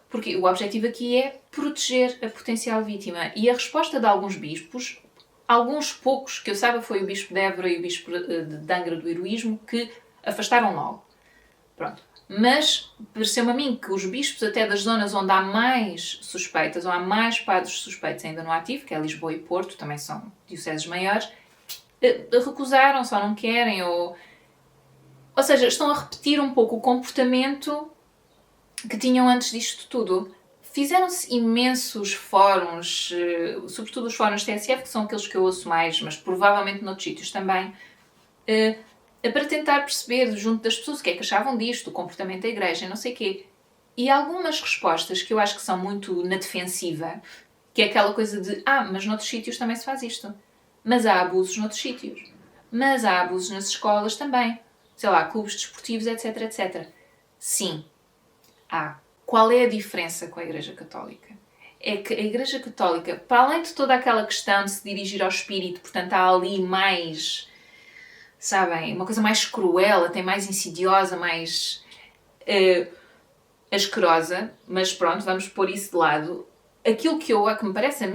Porque o objetivo aqui é proteger a potencial vítima. E a resposta de alguns bispos, alguns poucos, que eu saiba foi o bispo de Évora e o bispo de Angra do Heroísmo, que afastaram logo. Pronto. Mas pareceu-me a mim que os bispos até das zonas onde há mais suspeitas, ou há mais padres suspeitos ainda no ativo, que é Lisboa e Porto, também são dioceses maiores, recusaram, só não querem, ou seja, estão a repetir um pouco o comportamento que tinham antes disto tudo. Fizeram-se imensos fóruns, sobretudo os fóruns TSF, que são aqueles que eu ouço mais, mas provavelmente noutros sítios também, para tentar perceber junto das pessoas o que é que achavam disto, o comportamento da igreja, não sei o quê. E algumas respostas que eu acho que são muito na defensiva, que é aquela coisa de mas noutros sítios também se faz isto. Mas há abusos noutros sítios. Mas há abusos nas escolas também. Sei lá, clubes desportivos, etc, etc. Sim, há. Qual é a diferença com a Igreja Católica? É que a Igreja Católica, para além de toda aquela questão de se dirigir ao espírito, portanto há ali mais, sabem, uma coisa mais cruel, até mais insidiosa, mais asquerosa, mas pronto, vamos pôr isso de lado. Aquilo que me parece a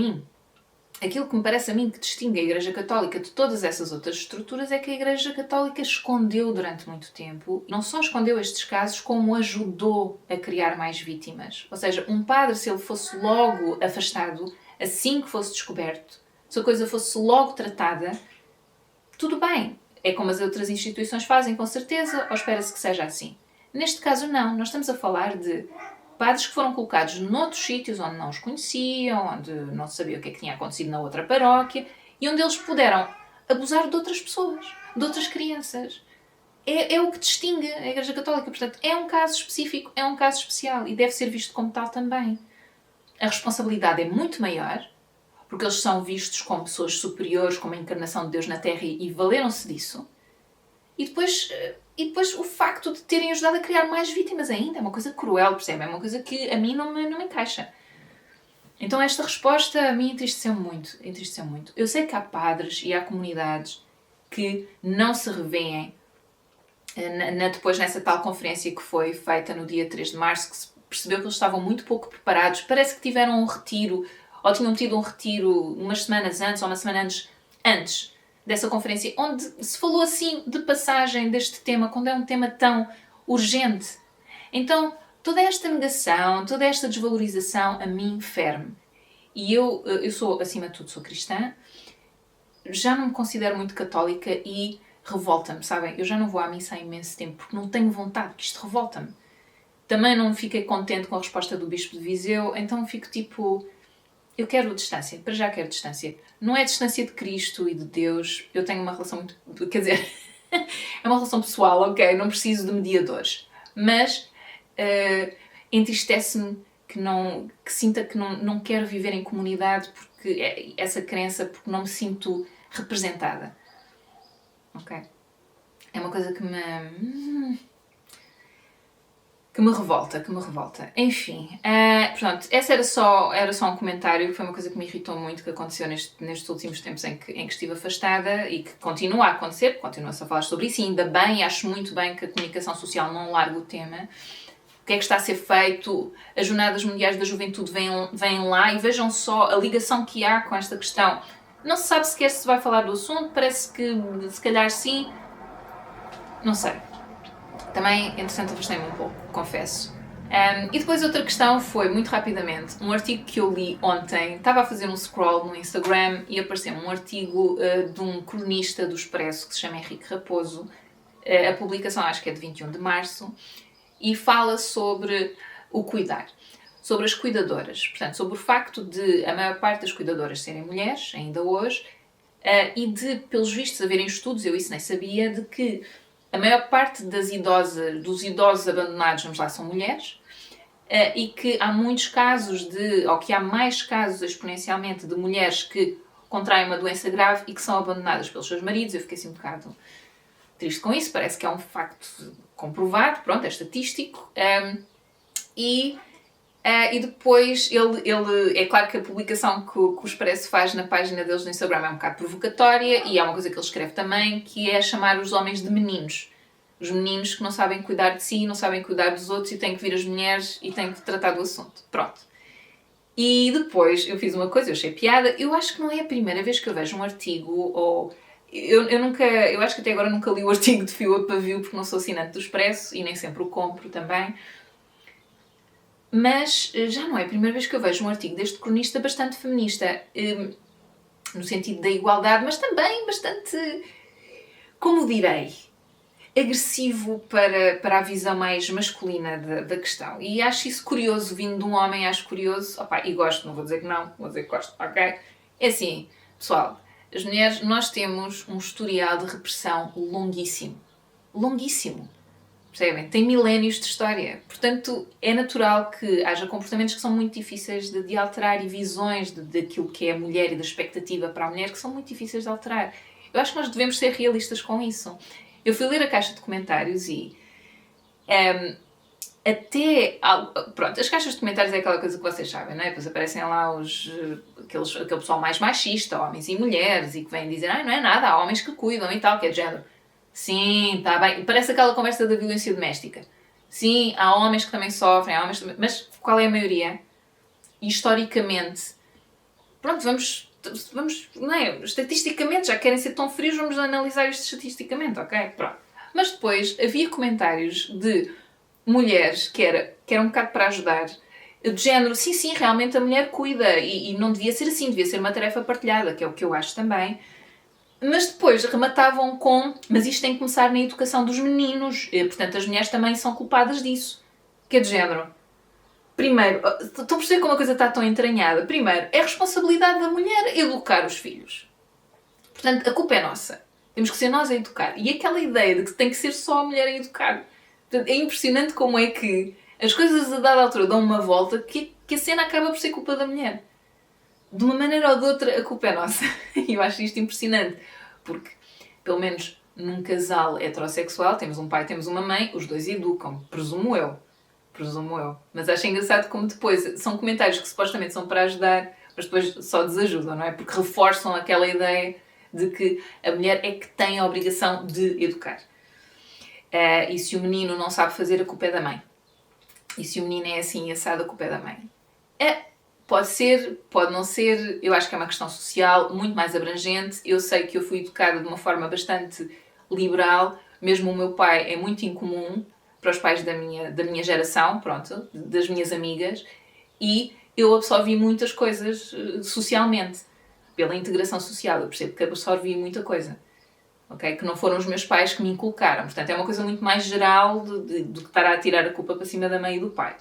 mim que distingue a Igreja Católica de todas essas outras estruturas é que a Igreja Católica escondeu durante muito tempo. Não só escondeu estes casos, como ajudou a criar mais vítimas. Ou seja, um padre, se ele fosse logo afastado, assim que fosse descoberto, se a coisa fosse logo tratada, tudo bem. É como as outras instituições fazem, com certeza, ou espera-se que seja assim. Neste caso, não. Nós estamos a falar de padres que foram colocados noutros sítios onde não os conheciam, onde não se sabia o que é que tinha acontecido na outra paróquia e onde eles puderam abusar de outras pessoas, de outras crianças. É o que distingue a Igreja Católica. Portanto, é um caso específico, é um caso especial e deve ser visto como tal também. A responsabilidade é muito maior, porque eles são vistos como pessoas superiores, como a encarnação de Deus na Terra e valeram-se disso. E depois o facto de terem ajudado a criar mais vítimas ainda. É uma coisa cruel, percebe? É uma coisa que a mim não me encaixa. Então esta resposta a mim entristeceu-me muito. Eu sei que há padres e há comunidades que não se revêem depois nessa tal conferência que foi feita no dia 3 de março, que se percebeu que eles estavam muito pouco preparados. Parece que tiveram um retiro, ou tinham tido um retiro umas semanas antes, ou uma semana antes dessa conferência, onde se falou assim de passagem deste tema, quando é um tema tão urgente. Então, toda esta negação, toda esta desvalorização, a mim fere-me. E eu sou, acima de tudo, sou cristã, já não me considero muito católica e revolta-me, sabem? Eu já não vou à missa há imenso tempo, porque não tenho vontade, porque isto revolta-me. Também não fiquei contente com a resposta do Bispo de Viseu, então fico tipo... Eu quero distância, para já quero distância. Não é distância de Cristo e de Deus. Eu tenho uma relação muito... Quer dizer, é uma relação pessoal, ok? Não preciso de mediadores. Mas entristece-me que sinta que não quero viver em comunidade porque essa crença, porque não me sinto representada. Ok? É uma coisa que me revolta. Enfim, pronto, essa era só um comentário, que foi uma coisa que me irritou muito, que aconteceu nestes últimos tempos em que estive afastada e que continua a acontecer, continua-se a falar sobre isso e ainda bem, acho muito bem que a comunicação social não largue o tema. O que é que está a ser feito? As Jornadas Mundiais da Juventude vêm lá e vejam só a ligação que há com esta questão. Não se sabe sequer se vai falar do assunto, parece que se calhar sim, não sei. Também, entretanto, afastei-me um pouco, confesso. E depois outra questão foi, muito rapidamente, um artigo que eu li ontem. Estava a fazer um scroll no Instagram e apareceu um artigo de um cronista do Expresso que se chama Henrique Raposo. A publicação acho que é de 21 de março e fala sobre o cuidar, sobre as cuidadoras. Portanto, sobre o facto de a maior parte das cuidadoras serem mulheres, ainda hoje, e de, pelos vistos, haverem estudos, eu isso nem sabia, de que a maior parte das dos idosos abandonados, vamos lá, são mulheres, e que há muitos casos ou que há mais casos exponencialmente de mulheres que contraem uma doença grave e que são abandonadas pelos seus maridos. Eu fiquei assim um bocado triste com isso, parece que é um facto comprovado, pronto, é estatístico. E depois, é claro que a publicação que o Expresso faz na página deles no Instagram é um bocado provocatória e é uma coisa que ele escreve também, que é chamar os homens de meninos. Os meninos que não sabem cuidar de si, não sabem cuidar dos outros e têm que vir as mulheres e têm que tratar do assunto. Pronto. E depois eu fiz uma coisa, eu achei piada. Eu acho que não é a primeira vez que eu vejo um artigo, ou... Eu acho que até agora nunca li o artigo de fio a pavio porque não sou assinante do Expresso e nem sempre o compro também. Mas já não é a primeira vez que eu vejo um artigo deste cronista bastante feminista, no sentido da igualdade, mas também bastante, como direi, agressivo para a visão mais masculina da questão. E acho isso curioso, vindo de um homem, acho curioso. Opa, e gosto, não vou dizer que não, vou dizer que gosto, ok? É assim, pessoal, as mulheres, nós temos um historial de repressão longuíssimo. Longuíssimo. Percebem? Tem milénios de história. Portanto, é natural que haja comportamentos que são muito difíceis de alterar e visões daquilo que é a mulher e da expectativa para a mulher que são muito difíceis de alterar. Eu acho que nós devemos ser realistas com isso. Eu fui ler a caixa de comentários e pronto, as caixas de comentários é aquela coisa que vocês sabem, não é? Depois aparecem lá aquele pessoal mais machista, homens e mulheres, e que vêm dizer, não é nada, há homens que cuidam e tal, que é de género. Sim, está bem. Parece aquela conversa da violência doméstica. Sim, há homens que também sofrem, há homens também... Mas qual é a maioria? E historicamente, pronto, vamos, não é? Estatisticamente, já querem ser tão frios, vamos analisar isto estatisticamente, ok? Pronto. Mas depois havia comentários de mulheres que era um bocado para ajudar, de género, sim, realmente a mulher cuida e não devia ser assim, devia ser uma tarefa partilhada, que é o que eu acho também. Mas depois rematavam com, mas isto tem que começar na educação dos meninos, e, portanto as mulheres também são culpadas disso. Que é de género. Primeiro, estão a perceber como a coisa está tão entranhada? Primeiro, é responsabilidade da mulher educar os filhos. Portanto, a culpa é nossa. Temos que ser nós a educar. E aquela ideia de que tem que ser só a mulher a educar. Portanto, é impressionante como é que as coisas a dada altura dão uma volta que a cena acaba por ser culpa da mulher. De uma maneira ou de outra, a culpa é nossa. E eu acho isto impressionante. Porque, pelo menos num casal heterossexual, temos um pai, temos uma mãe, os dois educam. Presumo eu. Mas acho engraçado como depois são comentários que supostamente são para ajudar, mas depois só desajudam, não é? Porque reforçam aquela ideia de que a mulher é que tem a obrigação de educar. E se o menino não sabe fazer, a culpa é da mãe. E se o menino é assim assado, a culpa é da mãe. Pode ser, pode não ser, eu acho que é uma questão social muito mais abrangente. Eu sei que eu fui educada de uma forma bastante liberal, mesmo o meu pai é muito incomum para os pais da minha geração, pronto, das minhas amigas, e eu absorvi muitas coisas socialmente, pela integração social. Eu percebo que absorvi muita coisa, ok? Que não foram os meus pais que me inculcaram. Portanto, é uma coisa muito mais geral do que estar a tirar a culpa para cima da mãe e do pai.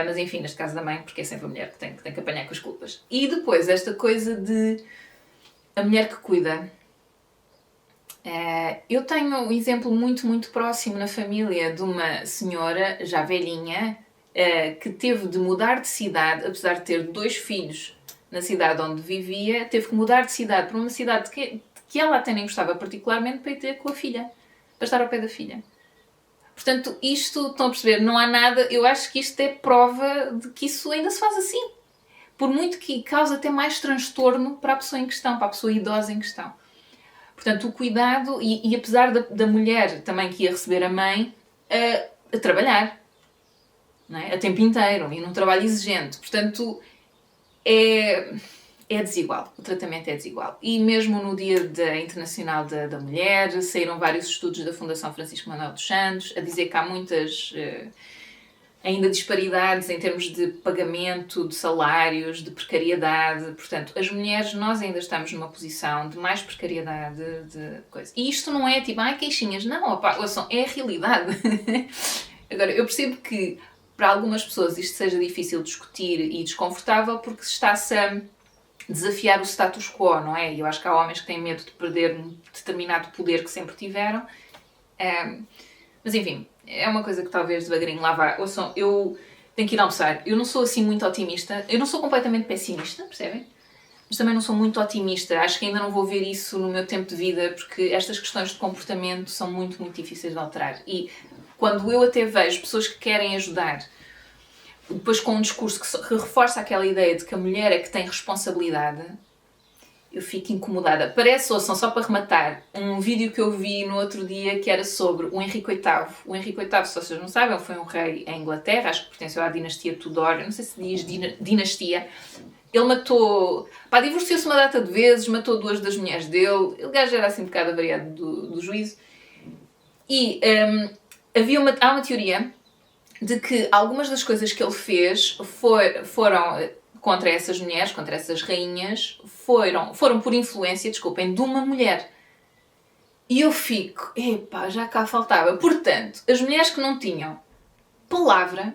Mas enfim, neste caso da mãe, porque é sempre a mulher que tem que apanhar com as culpas. E depois, esta coisa de a mulher que cuida. Eu tenho um exemplo muito, muito próximo na família de uma senhora, já velhinha, que teve de mudar de cidade, apesar de ter 2 filhos na cidade onde vivia, teve que mudar de cidade para uma cidade que ela até nem gostava particularmente para ir ter com a filha, para estar ao pé da filha. Portanto, isto, estão a perceber, não há nada, eu acho que isto é prova de que isso ainda se faz assim. Por muito que cause até mais transtorno para a pessoa em questão, para a pessoa idosa em questão. Portanto, o cuidado, e apesar da mulher também que ia receber a mãe, a trabalhar, não é? A tempo inteiro, e num trabalho exigente. Portanto, é desigual, o tratamento é desigual. E mesmo no Dia Internacional da Mulher, saíram vários estudos da Fundação Francisco Manuel dos Santos a dizer que há muitas ainda disparidades em termos de pagamento, de salários, de precariedade. Portanto, as mulheres, nós ainda estamos numa posição de mais precariedade, de coisa. E isto não é tipo, ai, queixinhas. Não, opa, é a realidade. Agora, eu percebo que para algumas pessoas isto seja difícil de discutir e desconfortável porque se está-se a desafiar o status quo, não é? E eu acho que há homens que têm medo de perder um determinado poder que sempre tiveram. Mas enfim, é uma coisa que talvez devagarinho lá vá. Ouçam, eu tenho que ir almoçar. Eu não sou assim muito otimista. Eu não sou completamente pessimista, percebem? Mas também não sou muito otimista. Acho que ainda não vou ver isso no meu tempo de vida porque estas questões de comportamento são muito, muito difíceis de alterar. E quando eu até vejo pessoas que querem ajudar, depois com um discurso que reforça aquela ideia de que a mulher é que tem responsabilidade, eu fico incomodada. Parece, ouçam, só para rematar, um vídeo que eu vi no outro dia que era sobre o Henrique VIII. O Henrique VIII, se vocês não sabem, foi um rei em Inglaterra, acho que pertenceu à dinastia Tudor, não sei se diz dinastia. Ele matou, divorciou-se uma data de vezes, matou 2 das mulheres dele, o gajo era assim um bocado avariado do juízo. E há uma teoria de que algumas das coisas que ele fez foram contra essas mulheres, contra essas rainhas, foram por influência, desculpem, de uma mulher. E eu fico, já cá faltava. Portanto, as mulheres que não tinham palavra,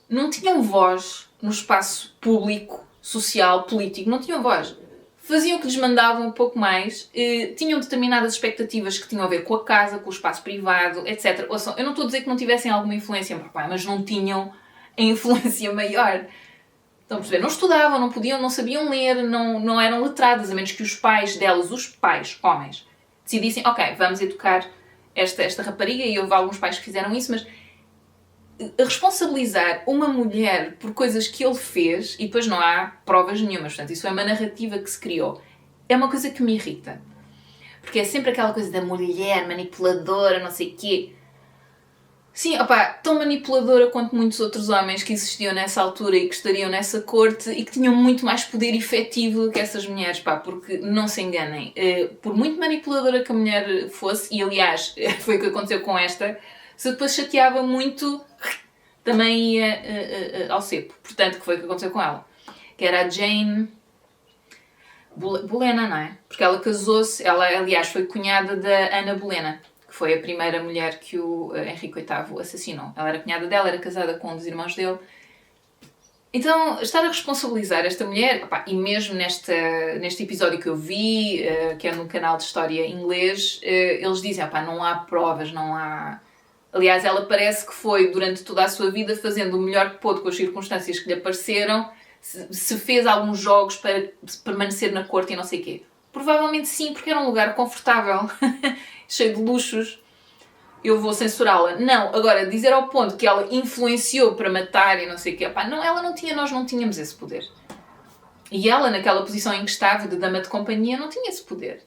não tinham voz no espaço público, social, político, não tinham voz. Faziam o que lhes mandavam um pouco mais, tinham determinadas expectativas que tinham a ver com a casa, com o espaço privado, etc. Ouçam, eu não estou a dizer que não tivessem alguma influência, mas não tinham a influência maior. Estão a perceber? Não estudavam, não podiam, não sabiam ler, não eram letradas, a menos que os pais delas, os pais, homens, decidissem, ok, vamos educar esta rapariga, e houve alguns pais que fizeram isso, mas responsabilizar uma mulher por coisas que ele fez, e depois não há provas nenhumas, portanto, isso é uma narrativa que se criou, é uma coisa que me irrita. Porque é sempre aquela coisa da mulher manipuladora, não sei o quê. Sim, tão manipuladora quanto muitos outros homens que existiam nessa altura e que estariam nessa corte e que tinham muito mais poder efetivo do que essas mulheres, porque não se enganem. Por muito manipuladora que a mulher fosse, e aliás, foi o que aconteceu com esta, se depois chateava muito, também ia ao cepo. Portanto, que foi o que aconteceu com ela. Que era a Jane Bolena, não é? Porque ela casou-se, ela aliás foi cunhada da Ana Bolena, que foi a primeira mulher que o Henrique VIII assassinou. Ela era cunhada dela, era casada com um dos irmãos dele. Então, estar a responsabilizar esta mulher, e mesmo neste episódio que eu vi, que é num canal de história inglês, eles dizem, não há provas, não há... Aliás, ela parece que foi, durante toda a sua vida, fazendo o melhor que pôde com as circunstâncias que lhe apareceram, se fez alguns jogos para permanecer na corte e não sei o quê. Provavelmente sim, porque era um lugar confortável, cheio de luxos. Eu vou censurá-la. Não, agora, dizer ao ponto que ela influenciou para matar e não sei o quê, não, ela não tinha, nós não tínhamos esse poder. E ela, naquela posição em que estava, de dama de companhia, não tinha esse poder.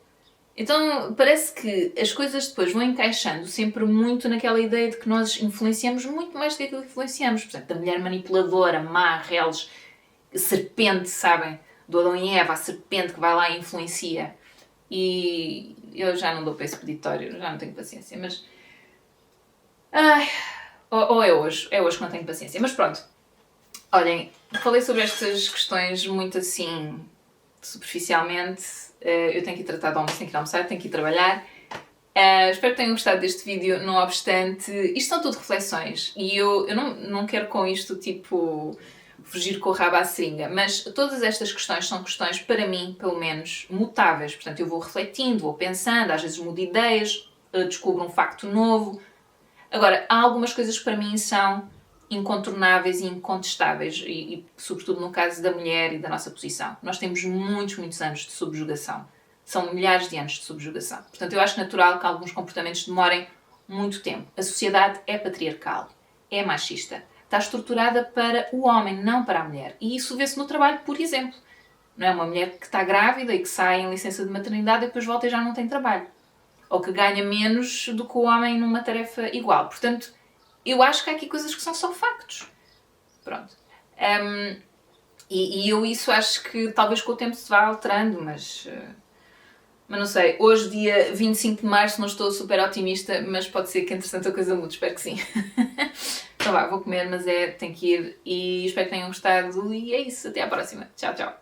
Então, parece que as coisas depois vão encaixando sempre muito naquela ideia de que nós influenciamos muito mais do que aquilo que influenciamos. Portanto, a mulher manipuladora, má, reles, serpente, sabem? Do Adão e Eva, a serpente que vai lá e influencia. E eu já não dou para esse peditório, já não tenho paciência, mas... Ou é hoje que não tenho paciência. Mas pronto, olhem, falei sobre estas questões muito assim, superficialmente. Eu tenho que ir tratar de almoço, tenho que ir almoçar, tenho que ir trabalhar. Espero que tenham gostado deste vídeo, não obstante. Isto são tudo reflexões e eu não quero com isto, tipo, fugir com o rabo à seringa, mas todas estas questões são questões, para mim, pelo menos, mutáveis. Portanto, eu vou refletindo, vou pensando, às vezes mudo ideias, descubro um facto novo. Agora, há algumas coisas que para mim são incontornáveis e incontestáveis, e sobretudo no caso da mulher e da nossa posição. Nós temos muitos, muitos anos de subjugação. São milhares de anos de subjugação. Portanto, eu acho natural que alguns comportamentos demorem muito tempo. A sociedade é patriarcal, é machista. Está estruturada para o homem, não para a mulher. E isso vê-se no trabalho, por exemplo. Não é uma mulher que está grávida e que sai em licença de maternidade e depois volta e já não tem trabalho. Ou que ganha menos do que o homem numa tarefa igual. Portanto, eu acho que há aqui coisas que são só factos. Pronto. E eu isso acho que talvez com o tempo se vá alterando, mas não sei. Hoje, dia 25 de março, não estou super otimista, mas pode ser que entretanto a coisa mude. Espero que sim. Então vá, vou comer, mas tenho que ir e espero que tenham gostado e é isso, até à próxima. Tchau, tchau.